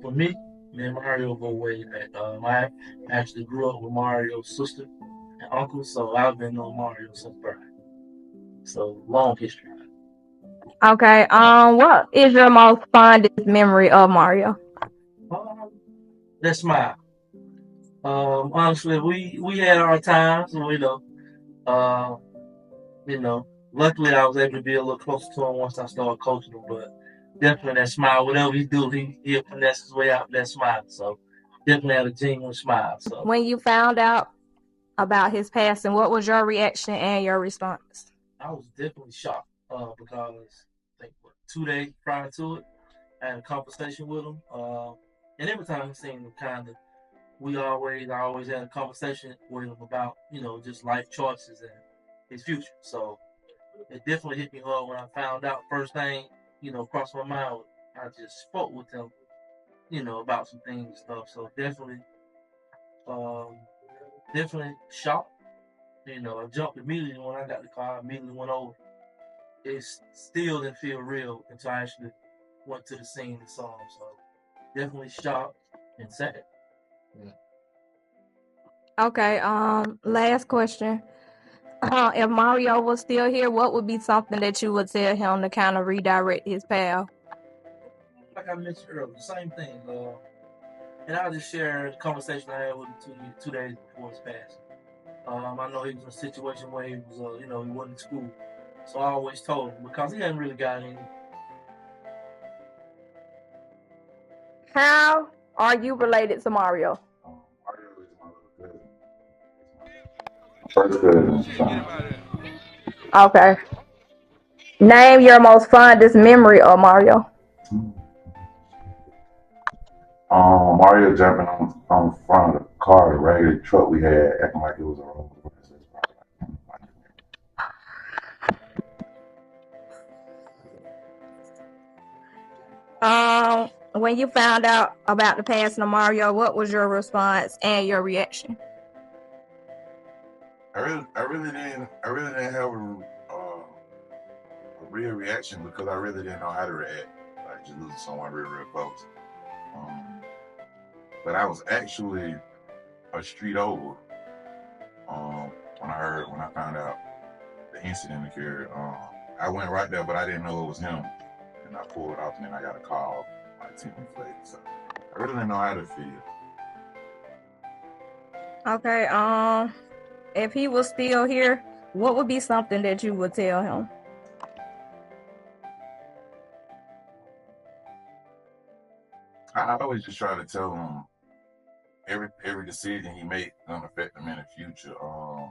For me and Mario go way back. I actually grew up with Mario's sister and uncle, so I've been knowing Mario since birth. So long history.
Okay. What is your most fondest memory of Mario?
That smile. Honestly, we had our times, and luckily I was able to be a little closer to him once I started coaching him. But definitely that smile, whatever he do, he'll finesse his way out with that smile. So definitely had a genuine smile. So
when you found out about his passing, what was your reaction and your response?
I was definitely shocked because I think 2 days prior to it, I had a conversation with him. And every time I seen him, kind of
I always had a conversation with him about, just life choices and his future. So it definitely hit me hard when I found out. First thing, crossed my mind. I just spoke with him, about some things and stuff. So um, definitely shocked. I jumped immediately when I got the car. I immediately went over. It still didn't feel real until I actually went to the scene and saw him. So definitely shocked and sad. Yeah.
Okay, last question. If Mario was still here, what would be something that you would tell him to kind of redirect his path?
Like I mentioned earlier, same thing. And I'll just share the conversation I had with him 2 days before his passing. I know he was in a situation where he was, he wasn't in school. So I always told him, because he hadn't really got any.
How are you related to Mario?
First cousin.
Okay. Name your most fondest memory of Mario.
Mario jumping on front of the car, the raggedy truck we had, acting like it was a road.
When you found out about the passing of Mario, what was your response and your reaction?
I really didn't have a real reaction because I really didn't know how to react. Like just losing someone real close. But I was actually a street over when I found out the incident occurred. I went right there, but I didn't know it was him. And I pulled off, and then I got a call like 10 minutes later. So I really didn't know how to feel.
Okay. If he was still here, what would be something that you would tell him?
I always just try to tell him every decision he makes gonna affect him in the future. I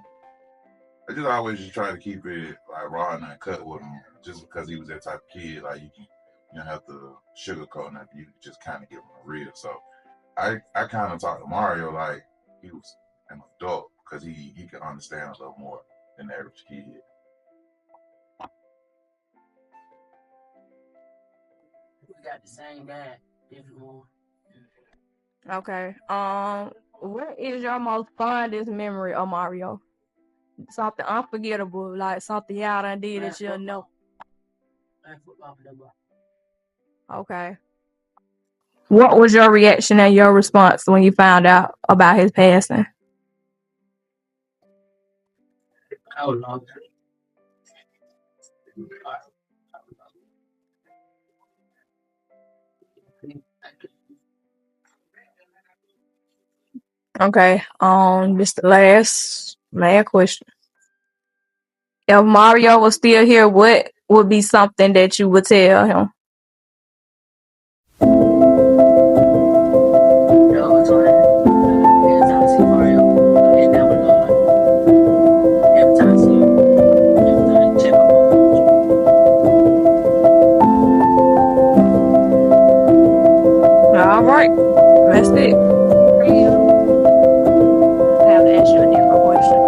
just always just try to keep it like raw and uncut with him, just because he was that type of kid. Like you don't have to sugarcoat nothing. You can just kind of give him a real. So I kind of talk to Mario like he was an adult because he can understand a little more than the average kid.
We got the same dad. Different one.
Okay. What is your most fondest memory of Mario? Something unforgettable, like something y'all done did that you'll know. Okay. What was your reaction and your response when you found out about his passing?
I would love that.
Okay. This the last question. If Mario was still here, what would be something that you would tell him? All right, that's it. I have to ask you a different question.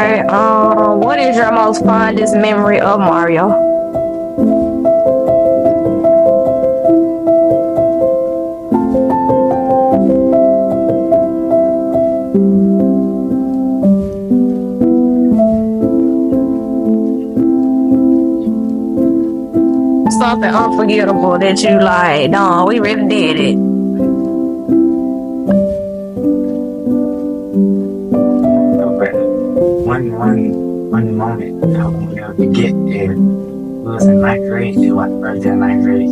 Okay. What is your most fondest memory of Mario? Something unforgettable that you like, no, we really did it.
One moment I won't never forget. It was in ninth grade. It was my first day in ninth grade,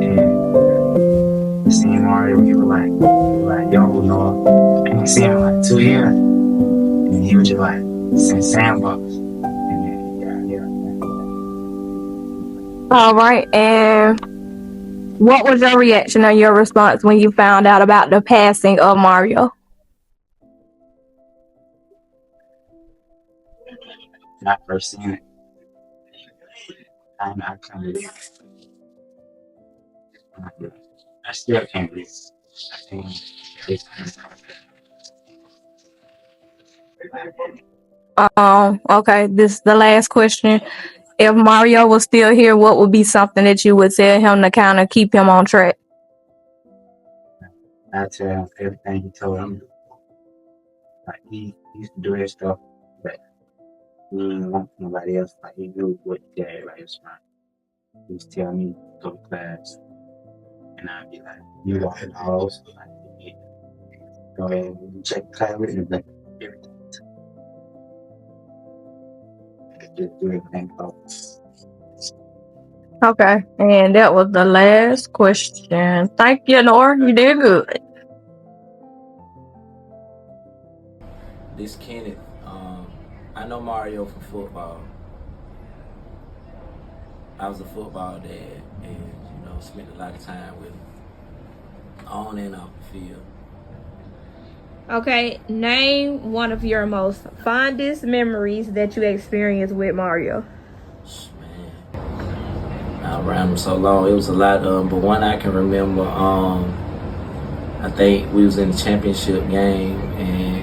and seeing Mario, he was like, yo, Lord, I ain't seen him like 2 years, and he was just like, saying sandbox.
All right, and what was your reaction or your response when you found out about the passing of Mario?
When I first seen it, I can't believe it. I still can't believe it.
Okay, this is the last question. If Mario was still here, what would be something that you would tell him to kind of keep him on track?
I tell him everything he told him. Like he used to do his stuff, but he didn't want nobody else. Like he knew what he did. Like it's fine. He used to tell me go to class, and I'd be like, "You walk in the halls, like, go ahead and check the class with him, like everything. Just do everything else."
Okay, and that was the last question. Thank you, Nora. You did good.
This Kenneth, I know Mario from football. I was a football dad, and spent a lot of time with him, on and off the field.
Okay, name one of your most fondest memories that you experienced with Mario.
I ran him so long, it was a lot of them, but one I can remember, I think we was in the championship game, and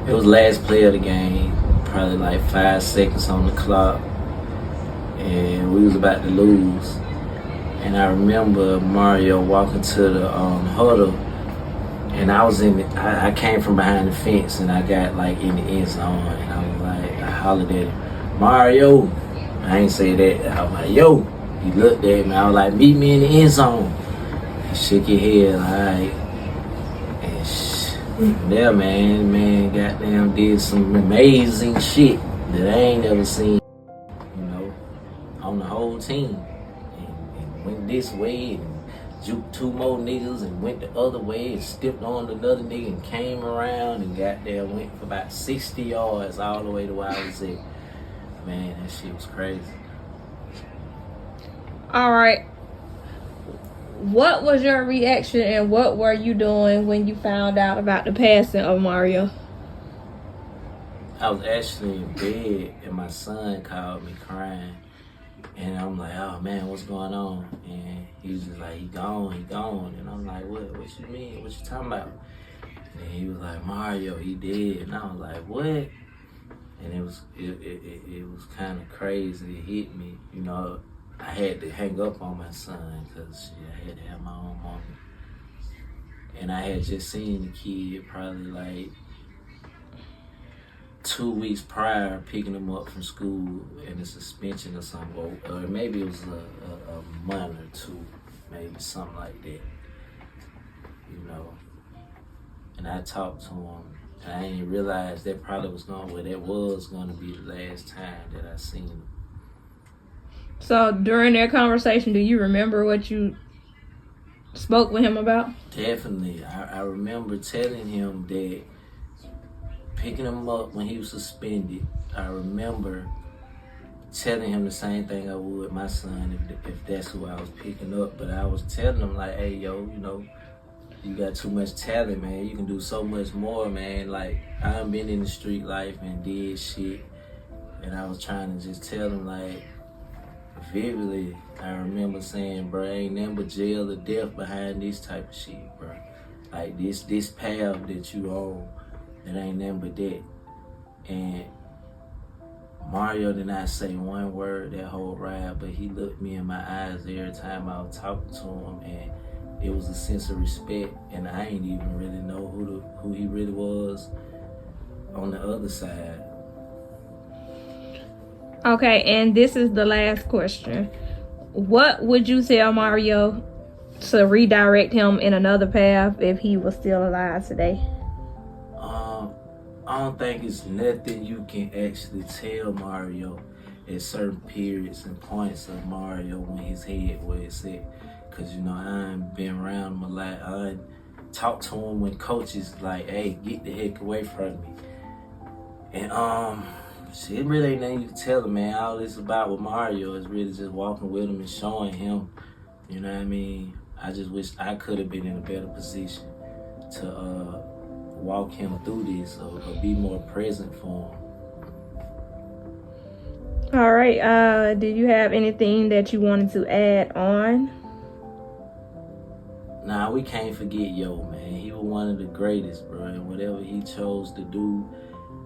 it was last play of the game, probably like 5 seconds on the clock, and we was about to lose. And I remember Mario walking to the huddle, and I came from behind the fence, and I got like in the end zone, and I was like, I hollered at him, Mario. I ain't say that. I was like, yo. He looked at me. I was like, meet me in the end zone. He shook his head, alright. And yeah, man, goddamn did some amazing shit that I ain't never seen, on the whole team. And went this way and juked 2 more niggas and went the other way and stepped on another nigga and came around and goddamn went for about 60 yards all the way to where I was at. Man, that shit was crazy.
All right. What was your reaction and what were you doing when you found out about the passing of Mario?
I was actually in bed and my son called me crying. And I'm like, oh man, what's going on? And he was just like, he gone. And I'm like, what you mean? What you talking about? And he was like, Mario, he dead. And I was like, what? And it was kind of crazy. It hit me, I had to hang up on my son because I had to have my own moment. And I had just seen the kid probably like 2 weeks prior, picking him up from school in a suspension or something, or maybe it was a month or 2, maybe something like that, And I talked to him. And I didn't realize that was going to be the last time that I seen him.
So during that conversation, do you remember what you spoke with him about?
Definitely. I remember telling him that, picking him up when he was suspended, I remember telling him the same thing I would my son if that's who I was picking up. But I was telling him like, hey, yo, you got too much talent, man. You can do so much more, man. Like, I done been in the street life and did shit. And I was trying to just tell him, like, vividly, I remember saying, bro, ain't nothing but jail or death behind this type of shit, bro. Like, this path that you on, it ain't nothing but that. And Mario did not say one word that whole ride, but he looked me in my eyes every time I was talking to him, and it was a sense of respect, and I ain't even really know who he really was on the other side.
Okay, and this is the last question. What would you tell Mario to redirect him in another path if he was still alive today?
I don't think it's nothing you can actually tell Mario at certain periods and points of Mario when his head where it's at. Cause you know, I ain't been around him a lot. I ain't talked to him when coaches like, hey, get the heck away from me. And shit, really ain't nothing you can tell him, man. All this about with Mario is really just walking with him and showing him, you know what I mean? I just wish I could have been in a better position to walk him through this or be more present for him.
All right. Did you have anything that you wanted to add on?
Nah, we can't forget Yo, man. He was one of the greatest, bro. And whatever he chose to do,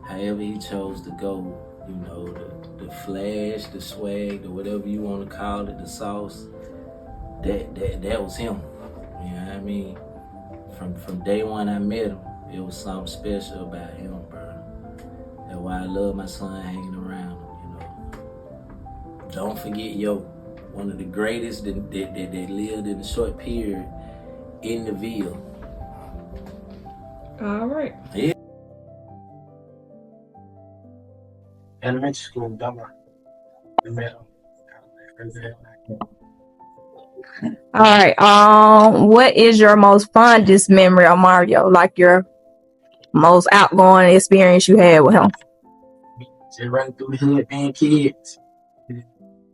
however he chose to go, you know, the flash, the swag, or whatever you want to call it, the sauce, that was him. You know what I mean? From day one I met him, it was something special about him, bro. That's why I love my son hanging around him, you know. Don't forget Yo, one of the greatest that lived in a short period in the Ville.
All right.
Yeah.
Elementary school, Dummer.
All right. What is your most fondest memory of Mario? Like your most outgoing experience you had with him?
Just running through the hood, being kids.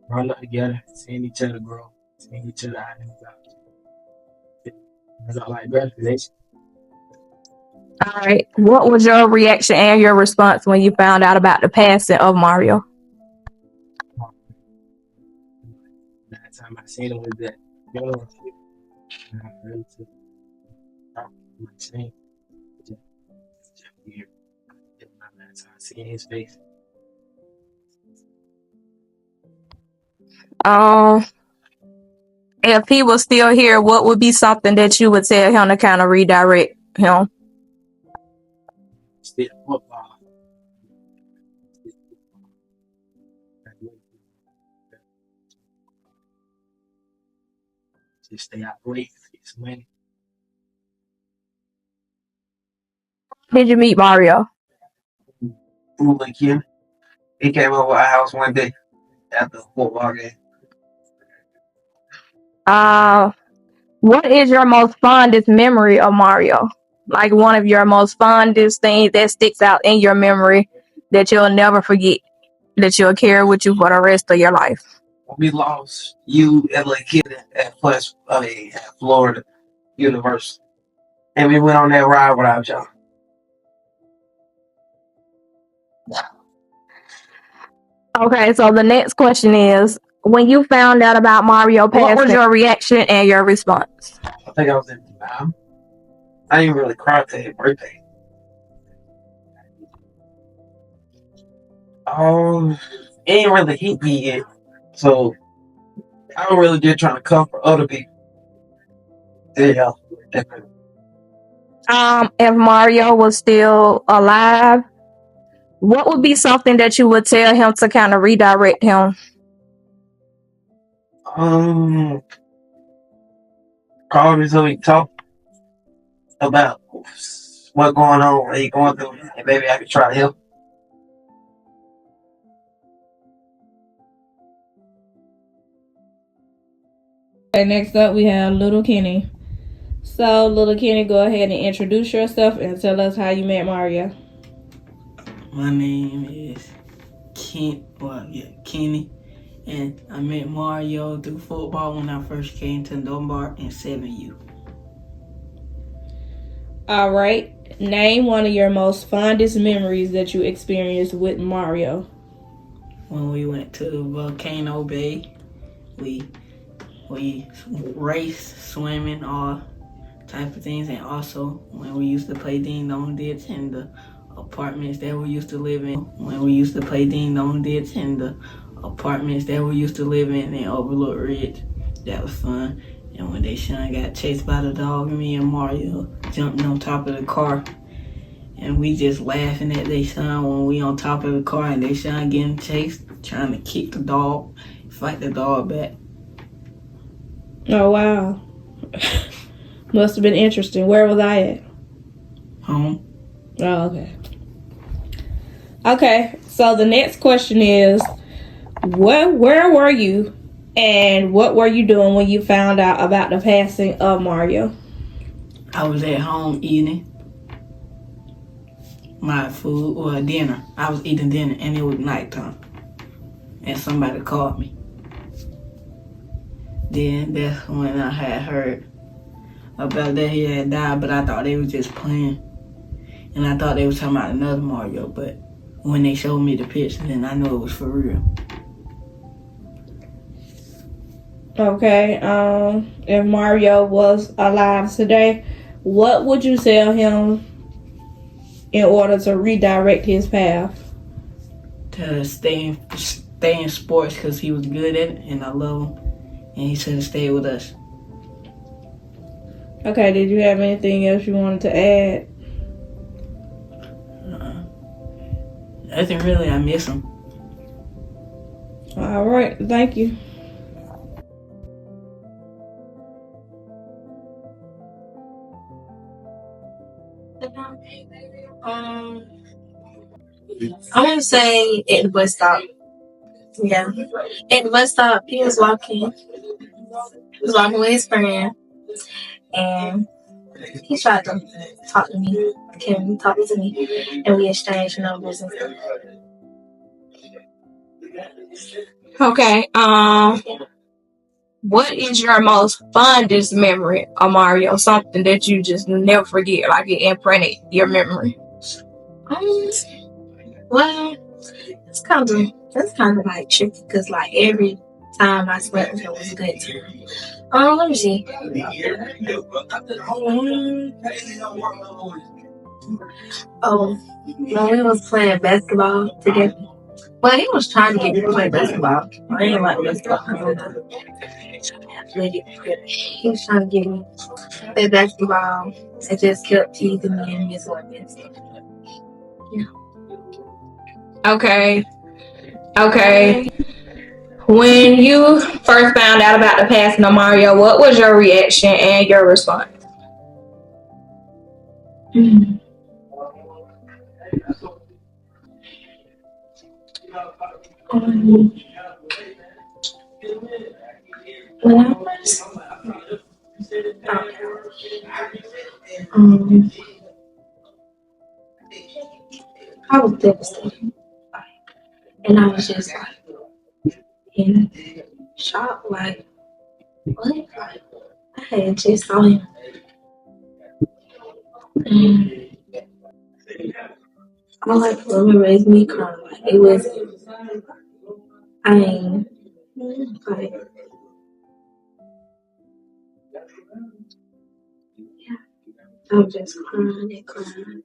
Run up together, seeing each other grow, seeing each other out and about. That's all like gratification.
All right. What was your reaction and your response when you found out about the passing of Mario?
Last time I seen him was that funeral. And I heard to talk to my team. Just here. My last time seeing his face.
If he was still here, what would be something that you would tell him to kind of redirect him?
Still football. Just stay out late, get some money.
Did you meet Mario?
Foolish kid. He came over our house one day after a football game.
What is your most fondest memory of Mario? Like one of your most fondest things that sticks out in your memory that you'll never forget, that you'll carry with you for the rest of your life?
We lost you as a kid at Florida University. And we went on that ride without y'all.
Okay, so the next question is, when you found out about Mario passing, what was your reaction and your response?
I think I was in Vietnam. I didn't really cry till his birthday. It ain't really hit me yet. So I don't really get trying to comfort other people. Yeah.
If Mario was still alive, what would be something that you would tell him to kind of redirect him?
Call me so we can talk about what's going on, what he going through, and maybe I could try to help.
Okay, next up we have Little Kenny. So, Little Kenny, go ahead and introduce yourself and tell us how you met Mario.
My name is Kenny, and I met Mario through football when I first came to Dunbar in 7U.
All right. Name one of your most fondest memories that you experienced with Mario.
When we went to Volcano Bay, we raced, swimming, all type of things, and also when we used to play Ding Dong Ditch in the apartments that we used to live in when we used to play Ding Dong Ditch, and the apartments that we used to live in Overlook Ridge. That was fun. And when Deshaun got chased by the dog, and me and Mario jumping on top of the car, and we just laughing at Deshaun when we on top of the car, and Deshaun getting chased, trying to kick the dog, fight the dog back.
Oh, wow. Must have been interesting. Where was I at?
Home.
Oh, okay. Okay, so the next question is, where were you and what were you doing when you found out about the passing of Mario?
I was at home eating my food or dinner. I was eating dinner and it was nighttime. And somebody called me. Then that's when I had heard about that he had died, but I thought they was just playing. And I thought they was talking about another Mario, but when they showed me the picture, then I knew it was for real.
Okay, if Mario was alive today, what would you tell him in order to redirect his path?
To stay in sports because he was good at it and I love him. And he should have stayed with us.
Okay, did you have anything else you wanted to add?
Nothing really, I miss him.
All right, thank you.
I want to say at the bus stop. Yeah. At the bus stop, he was walking. He was walking with his friend. And he tried to talk to me. Can talk to me. And we exchanged numbers and stuff. Okay. What is your most fondest memory of Mario? Something that you just never forget, like it imprinted your memory. Well, that's kind of like tricky because like every time I spent with him was a good time. Let me see. When we was playing basketball together. Well, he was trying to get me to play basketball. I didn't like basketball. He was trying to get me to play basketball. It just kept teasing me and missing and stuff. Yeah.
Okay. When you first found out about the passing of Mario, what was your reaction and your response?
When I first found out, I was devastated. And I was just like in shock, like, what? Like, I had just saw him. And all I can remember is me crying. Like, it was, I mean, like, yeah, I was just crying and crying.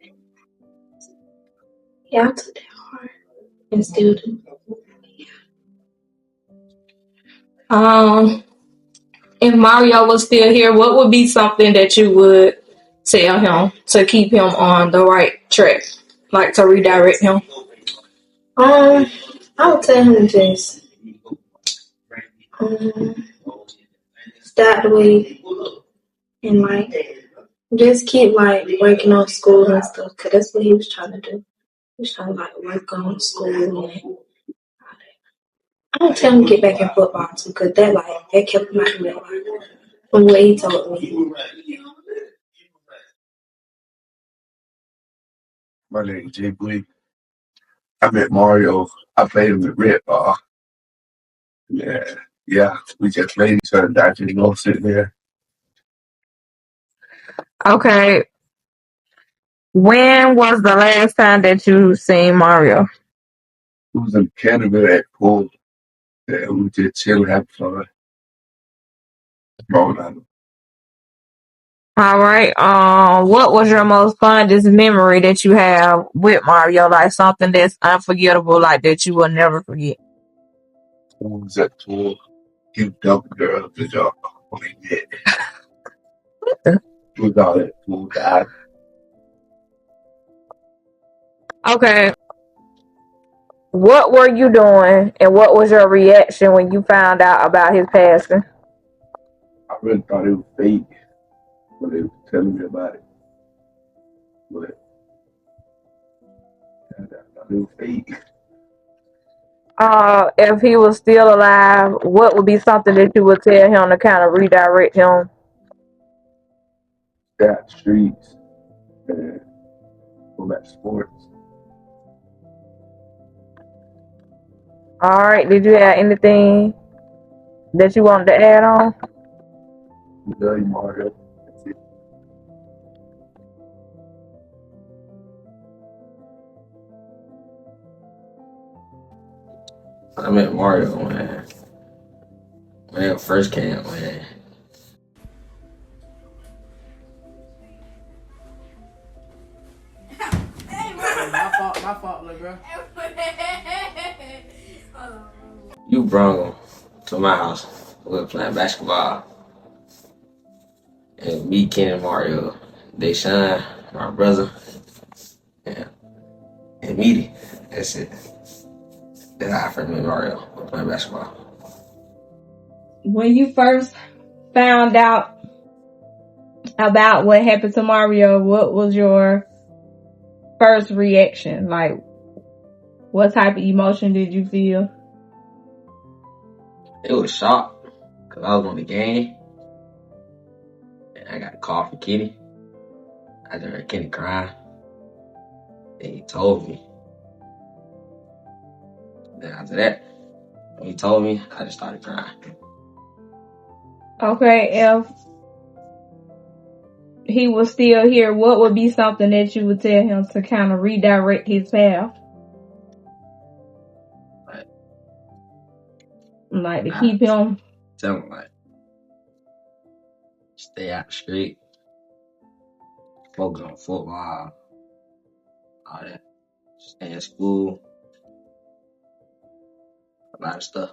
Yeah, I took that hard and still do.
If Mario was still here, what would be something that you would tell him to keep him on the right track, like to redirect him?
I would tell him to just start the way and like just keep like working on school and stuff, cause that's what he was trying to do. He was trying to like work on school and I don't tell him to get back in football too, cause that kept him out of it. From what he told me.
My name is Jay Bleak. I met Mario. I played him at Red Bar. Yeah, we just played each other. I just go sit there.
Okay. When was the last time that you seen Mario?
It was in Canada at pool. Yeah, we just chilling, having fun. Rolling.
All right. What was your most fondest memory that you have with Mario? Like something that's unforgettable, like that you will never forget.
Who was at tour? You dumb girl, good job. Only did. Who got it? Who died?
Okay. What were you doing, and what was your reaction when you found out about his passing?
I really thought it was fake when they were telling me about it. But I thought it was fake.
If he was still alive, what would be something that you would tell him to kind of redirect him?
Stay out the streets and go back to sports.
All right. Did you have anything that you wanted to add on?
Love you, Mario.
I met Mario when it first came, man.
My fault, little bro.
You brought him to my house. We were playing basketball. And me, Ken, and Mario, Deshaun, my brother, and Meaty. That's it. That's how I first met Mario. We were playing basketball.
When you first found out about what happened to Mario, what was your first reaction? Like, what type of emotion did you feel?
It was shock because I was on the game and I got a call from Kenny. I just heard Kenny crying. And he told me. Then after that, when he told me, I just started crying.
Okay, if he was still here, what would be something that you would tell him to kind of redirect his path? Like to keep him.
Tell him, like, stay out the street, focus on football, all that. Stay in school, a lot of stuff.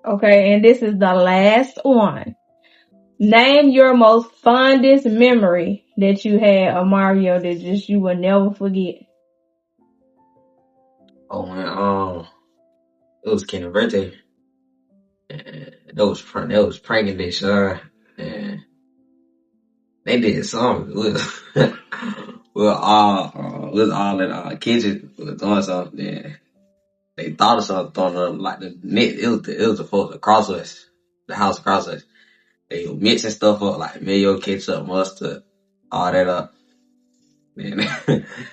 Okay, and this is the last one. Name your most fondest memory that you had of Mario that just you will never forget.
Oh, when it was Kenny's birthday, and they was pranking their son, and they did something. We was all in our kitchen, we was doing something. Then they thought of something, throwing them like the net. It was the folks across us, the house across us. They were mixing stuff up like mayo, ketchup, mustard, all that up. Then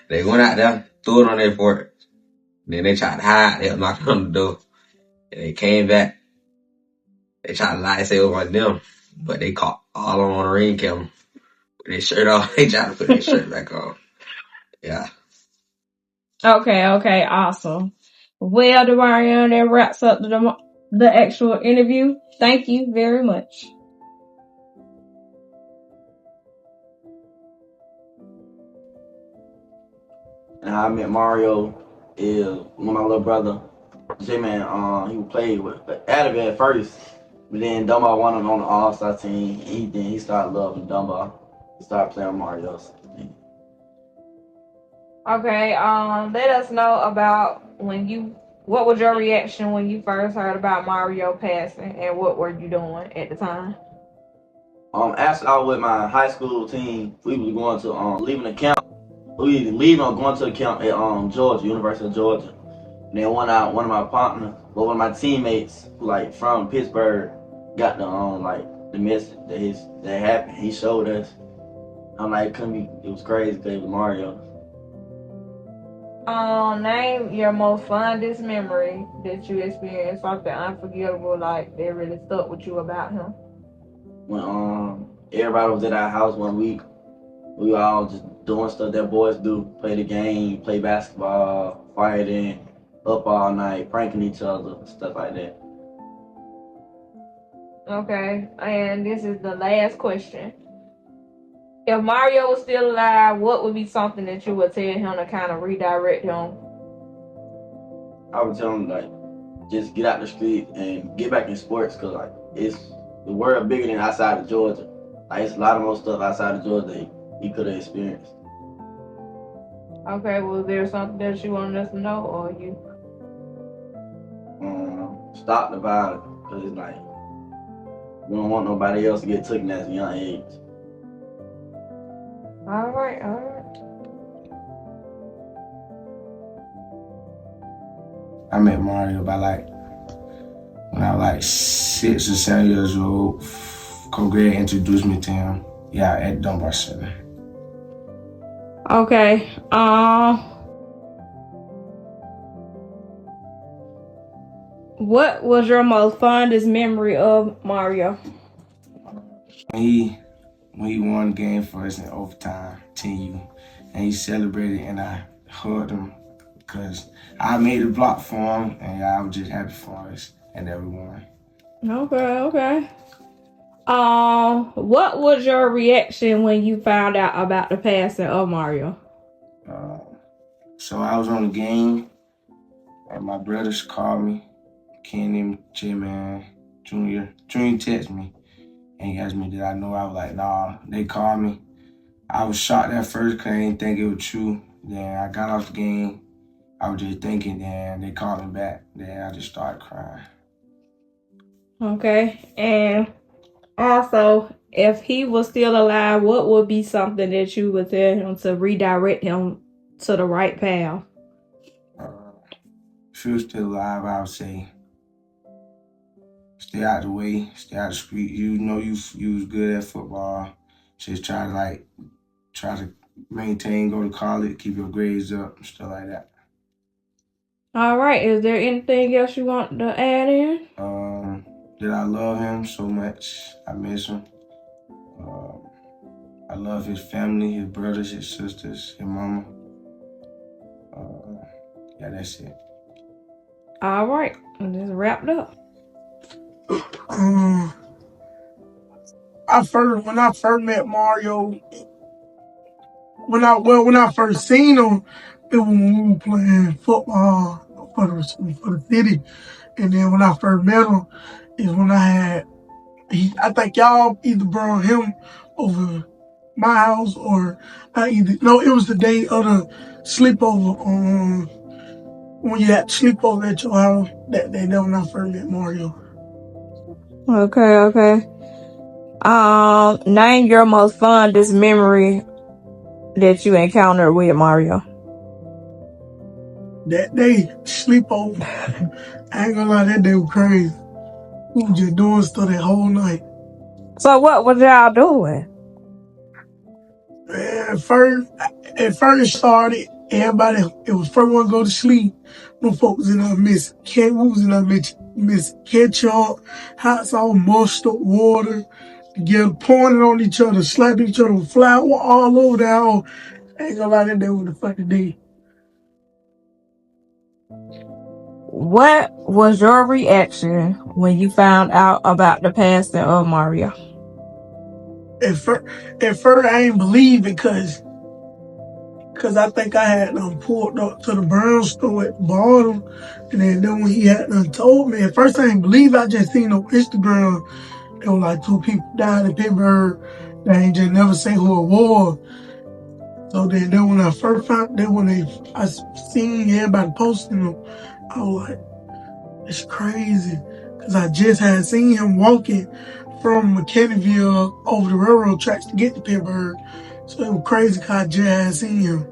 they went out there, threw it on their porch. Then they tried to hide. They were knocking on the door. And they came back. They tried to lie and say it was them, but they caught all on the ring camera with their shirt off. They tried to put their shirt back on. Yeah.
Okay, awesome. Well, Demarion, that wraps up the actual interview. Thank you very much.
And how I met Mario is when my little brother, J-Man, he played with Adam at first, but then Dumbo won him on the All-Star team. And he started loving Dumbo. He started playing Mario's.
Okay, let us know about what was your reaction when you first heard about Mario passing, and what were you doing at the time?
After I was with my high school team, we was going to leaving the camp. We either leaving or going to the camp at Georgia, University of Georgia. And then one of my partners, one of my teammates, who from Pittsburgh, got the message that happened. He showed us. I'm like, it was crazy because it was Mario.
Name your most fondest memory that you experienced, something unforgettable, like that really stuck with you about him.
When everybody was at our house 1 week, we were all just doing stuff that boys do, play the game, play basketball, fighting, up all night, pranking each other, stuff like that.
Okay, and this is the last question. If Mario was still alive, what would be something that you would tell him to kind of redirect him?
I would tell him like just get out the street and get back in sports, cause like it's the world bigger than outside of Georgia. Like it's a lot of more stuff outside of Georgia that he could have experienced.
Okay, was there something that you wanted us to know, or you?
Stop the violence, cause it's like we don't want nobody else to get taken at a young age.
All right, all right.
I met Mario by when I was 6 or 7 years old. Coach Greg introduced me to him. Yeah, at Dunbar Center.
Okay. What was your most fondest memory of Mario?
When he won the game for us in overtime, 10U, and he celebrated, and I hugged him because I made a block for him, and I was just happy for us and everyone.
Okay. What was your reaction when you found out about the passing of Mario?
So I was on the game, and my brothers called me, Kenny, J-Man, Junior texted me, and he asked me, did I know? I was like, nah. They called me. I was shocked at first because I didn't think it was true. Then I got off the game. I was just thinking, then they called me back. Then I just started crying.
Okay. And also, if he was still alive, what would be something that you would tell him to redirect him to the right path?
If he was still alive, I would say, stay out the way, stay out the street. You know you was good at football. Just try to maintain, go to college, keep your grades up, stuff like that.
All right. Is there anything else you want to add in?
That I love him so much. I miss him. I love his family, his brothers, his sisters, his mama. Yeah, that's it.
All right. Just wrapped up.
When I first met Mario, when I first seen him, it was when we were playing football for the city, and then when I first met him, is when I think y'all either brought him over my house or it was the day of the sleepover. When you had sleepover at your house, that day, that when I first met Mario.
Okay. Name your most fondest memory that you encountered with Mario.
That day, sleepover. I ain't gonna lie, that day was crazy. We were just doing stuff that whole night.
So what was y'all doing?
Man, it first started, everybody, it was first one to go to sleep. Them folks in there missing. We was in there missing ketchup, hot sauce, mustard, water, pouring it on each other, slapping each other with flour all over the house. I ain't gonna lie, that day was the fucking day.
What was your reaction when you found out about the passing of Mario?
At first I ain't believe it because I think I had pulled up to the Brown store at the bottom, and then when he had told me, at first I ain't believe it. I just seen on Instagram, there were like 2 people died in Pittsburgh. They ain't just never say who it was. So then when I first found, I seen everybody posting them, I was like, it's crazy. Because I just had seen him walking from McKinneyville over the railroad tracks to get to Pittsburgh. So it was crazy because I just had seen him.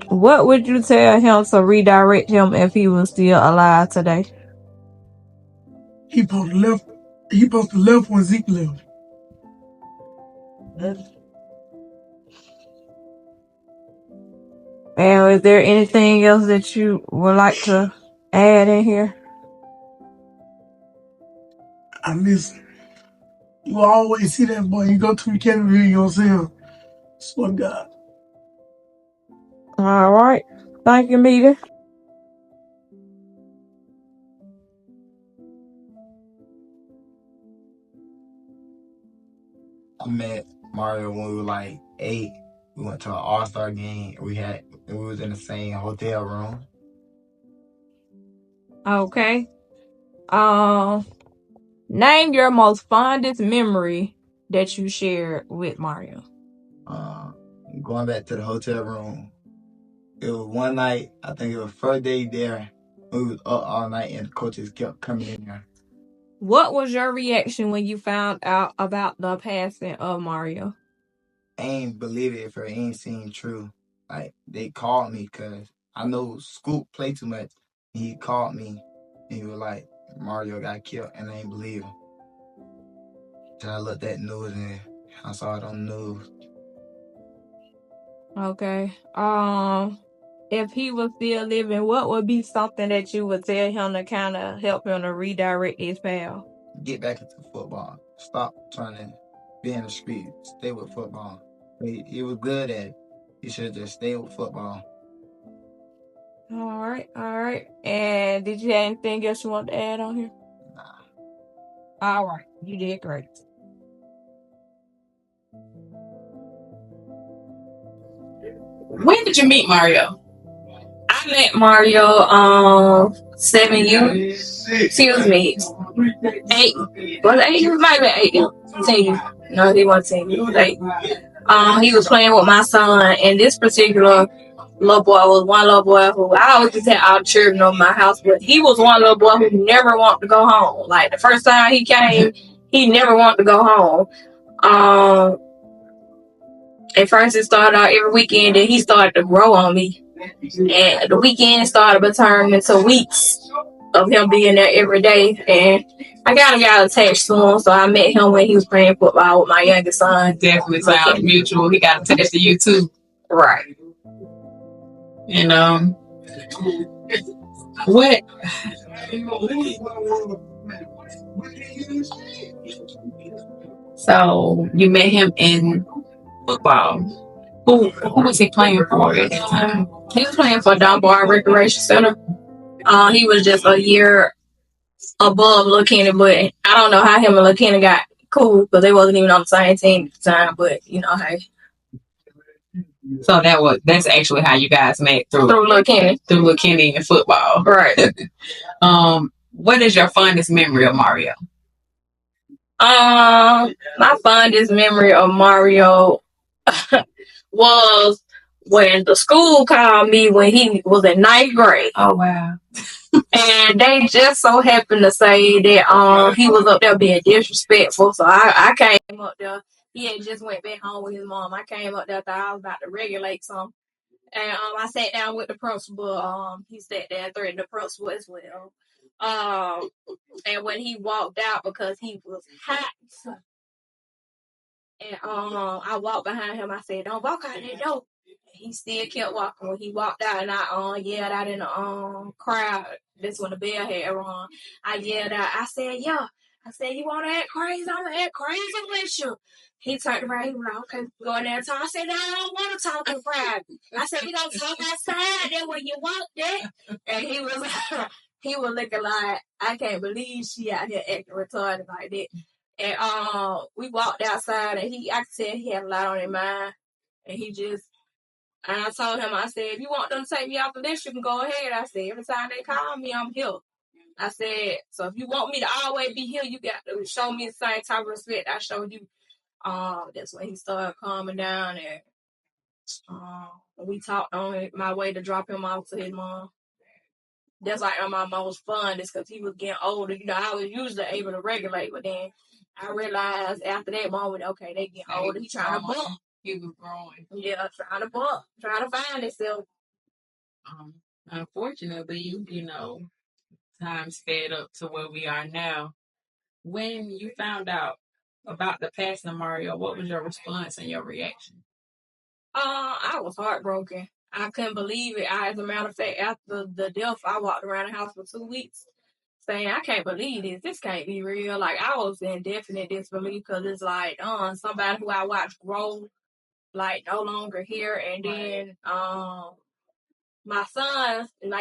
What would you tell him to redirect him if he was still alive today?
He supposed to left when Zeke left.
And is there anything else that you would like to add in here?
I miss him. You will always see that boy. You go to McKinneyville, you gonna see him. Swear to God.
All right. Thank you, Mita.
I met Mario when we were like 8. We went to an All-Star game. We was in the same hotel room.
Okay. Name your most fondest memory that you shared with Mario.
Going back to the hotel room. It was one night, I think it was first day there. We was up all night and the coaches kept coming in there.
What was your reaction when you found out about the passing of Mario?
I ain't believe it for it ain't seem true. Like, they called me because I know Scoop played too much. He called me and he was like, Mario got killed, and I ain't believe him. So I looked at news and I saw it on the news.
Okay. If he was still living, what would be something that you would tell him to kind of help him to redirect his path?
Get back into football. Stop trying to be in the street. Stay with football. He was good at it. He should just stay with football.
All right. And did you have anything else you want to add on here?
Nah.
All right. You did great.
When did you meet Mario?
I met Mario 7 years. Excuse me. 8. Was it 8 years? Might have been 8. 10 years. No, he wasn't 10 years. It was 8. He was playing with my son, and this particular little boy was one little boy who I always just had all the children over my house, but he was one little boy who never wanted to go home. Like the first time he came, he never wanted to go home. At first it started out every weekend, and he started to grow on me. And the weekend started to turn into weeks of him being there every day. And I got attached to him, so I met him when he was playing football with my youngest son.
Definitely sounds mutual. He got attached to you too.
Right.
And what? So you met him in football. Who was he playing for at that time?
He was playing for Dunbar Recreation Center. He was just a year above Lil Kenny, but I don't know how him and Lil Kenny got cool because they wasn't even on the same team at the time. But you know, hey.
So that's actually how you guys met through
Lil Kenny.
Through Lil Kenny and football.
Right.
What is your fondest memory of Mario?
My fondest memory of Mario was when the school called me when he was in 9th grade.
Oh wow.
And they just so happened to say that he was up there being disrespectful. So I came up there. He had just went back home with his mom. I came up there, thought I was about to regulate some. And I sat down with the principal. He sat there and threatened the principal as well. And when he walked out because he was hot, and I walked behind him, I said, "Don't walk out that door." He still kept walking. When he walked out, and I yelled out in the crowd. That's when the bell had rung. I yelled out. I said, "Yeah." I said, "You want to act crazy? I'm gonna act crazy with you." He turned around. He was like, "Okay, go in there and talk." I said, "No, I don't want to talk in private." I said, "We gonna talk outside there when you walk there." And he was looking like, I can't believe she out here acting retarded like that. And we walked outside, and I could tell he had a lot on his mind, and and I told him, I said, "If you want them to take me off the list, you can go ahead." I said, "Every time they call me, I'm here." I said, "So if you want me to always be here, you got to show me the same type of respect I showed you." That's when he started calming down, and we talked on my way to drop him off to his mom. That's like my most fun, is because he was getting older. You know, I was usually able to regulate, but then I realized after that moment, okay, they getting older. He trying to bump.
He was growing.
Yeah, trying to bump, trying to find himself.
Unfortunately, time sped up to where we are now. When you found out about the passing of Mario, what was your response and your reaction?
I was heartbroken. I couldn't believe it. As a matter of fact, after the death, I walked around the house for 2 weeks saying, "I can't believe this. This can't be real." Like, I was in definite disbelief because it's like, somebody who I watched grow, like, no longer here. And then my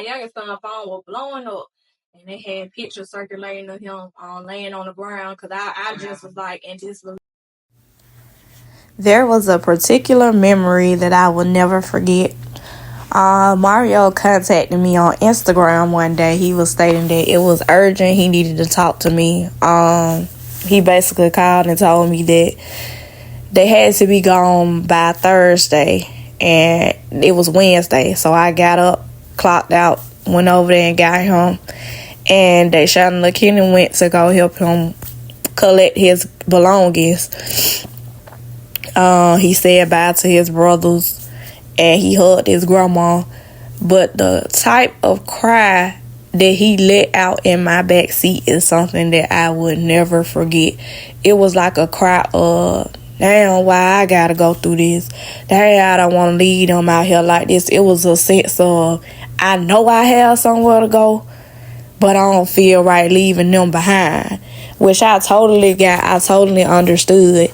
youngest son's phone was blowing up, and they had pictures circulating of him laying on the ground because I just was like in disbelief. There was a particular memory that I will never forget. Mario contacted me on Instagram one day. He was stating that it was urgent. He needed to talk to me. He basically called and told me that they had to be gone by Thursday, and it was Wednesday. So I got up, clocked out, went over there and got him. And Deshaun McKinney went to go help him collect his belongings. He said bye to his brothers, and he hugged his grandma. But the type of cry that he let out in my back seat is something that I would never forget. It was like a cry of, damn, why I gotta go through this? Damn, I don't want to leave them out here like this. It was a sense of, I know I have somewhere to go, but I don't feel right leaving them behind, which I totally got. I totally understood.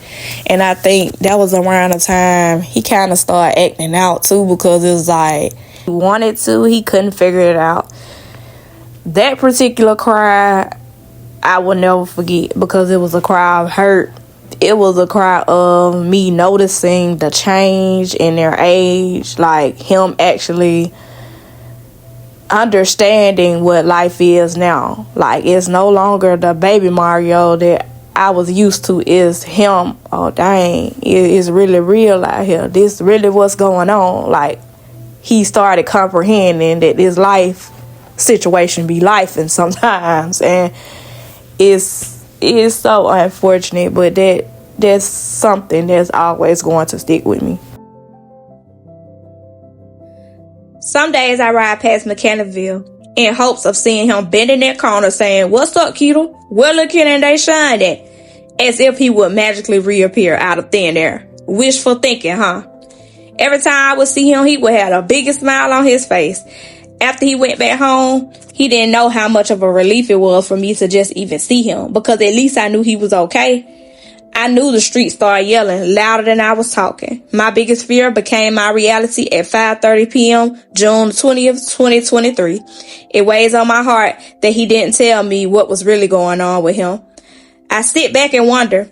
And I think that was around the time he kind of started acting out too, because it was like he wanted to, he couldn't figure it out. That particular cry, I will never forget, because it was a cry of hurt. It was a cry of me noticing the change in their age, like him actually understanding what life is now. Like, it's no longer the baby Mario that I was used to. Is him. Oh dang, it's really real out here. This really what's going on. Like, he started comprehending that this life situation be life, and sometimes, and it's so unfortunate, but that's something that's always going to stick with me. Some days I ride past Mechanicsville in hopes of seeing him bending that corner saying, "What's up, Keto? Where looking and they shine at?" As if he would magically reappear out of thin air. Wishful thinking, huh? Every time I would see him, he would have the biggest smile on his face. After he went back home, he didn't know how much of a relief it was for me to just even see him, because at least I knew he was okay. I knew the street started yelling louder than I was talking. My biggest fear became my reality at 5:30 p.m., June 20th, 2023. It weighs on my heart that he didn't tell me what was really going on with him. I sit back and wonder,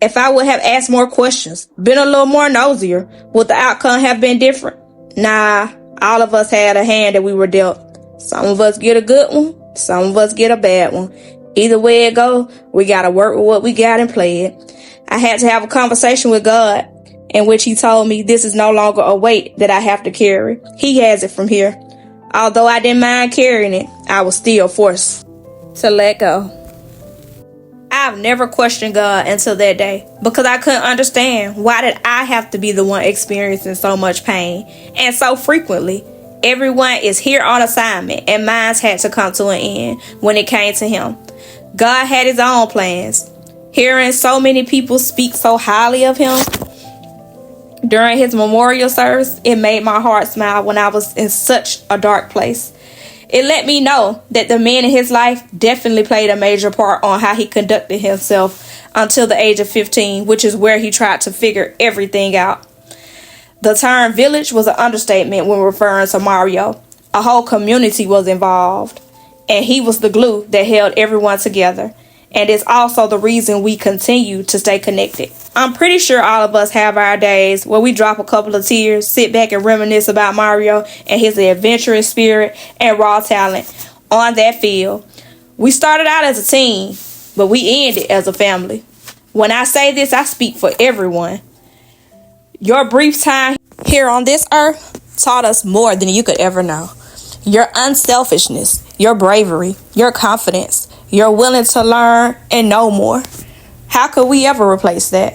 if I would have asked more questions, been a little more nosier, would the outcome have been different? Nah, all of us had a hand that we were dealt. Some of us get a good one, some of us get a bad one. Either way it go, we gotta work with what we got and play it. I had to have a conversation with God, in which he told me this is no longer a weight that I have to carry. He has it from here. Although I didn't mind carrying it, I was still forced to let go. I've never questioned God until that day, because I couldn't understand, why did I have to be the one experiencing so much pain and so frequently? Everyone is here on assignment, and mine had to come to an end when it came to him. God had his own plans. Hearing so many people speak so highly of him during his memorial service, it made my heart smile when I was in such a dark place. It let me know that the men in his life definitely played a major part on how he conducted himself until the age of 15, which is where he tried to figure everything out. The term village was an understatement when referring to Mario. A whole community was involved, and he was the glue that held everyone together. And it's also the reason we continue to stay connected. I'm pretty sure all of us have our days where we drop a couple of tears, sit back and reminisce about Mario and his adventurous spirit and raw talent on that field. We started out as a team, but we ended as a family. When I say this, I speak for everyone. Your brief time here on this earth taught us more than you could ever know. Your unselfishness, your bravery, your confidence, your willing to learn and know more. How could we ever replace that?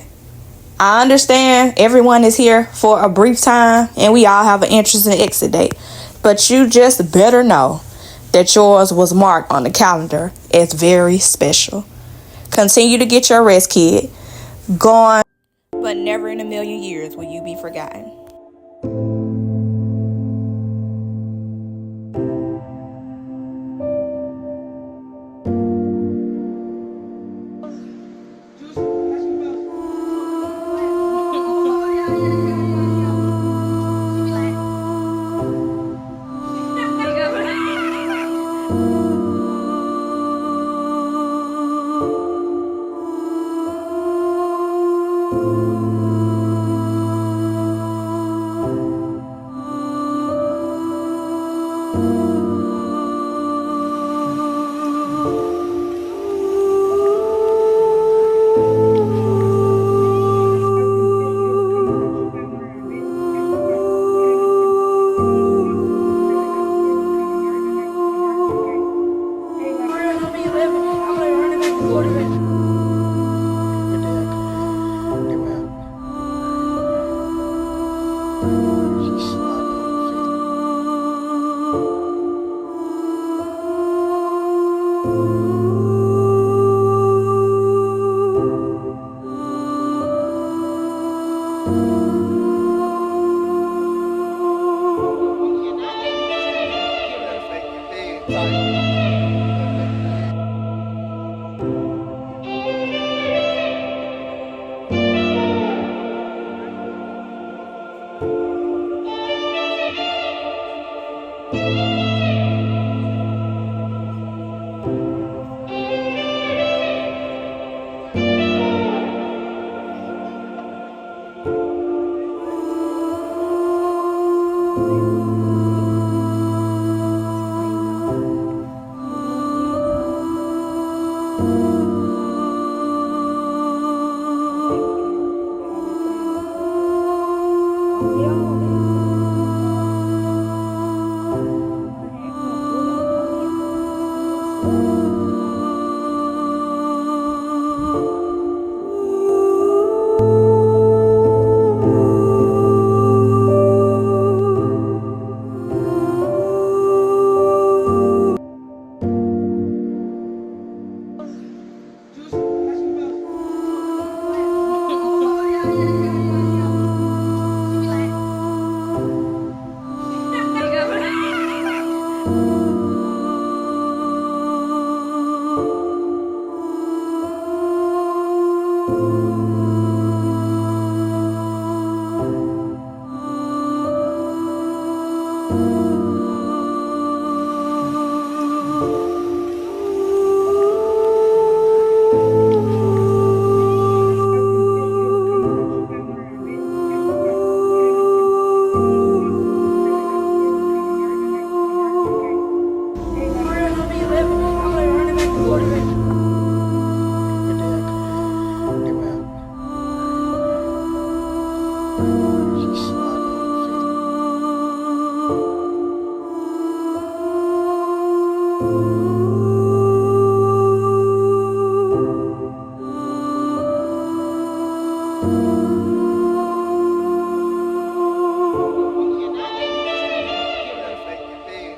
I understand everyone is here for a brief time and we all have an entrance and exit date, but you just better know that yours was marked on the calendar as very special. Continue to get your rest, kid. Gone, but never in a million years will you be forgotten.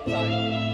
Like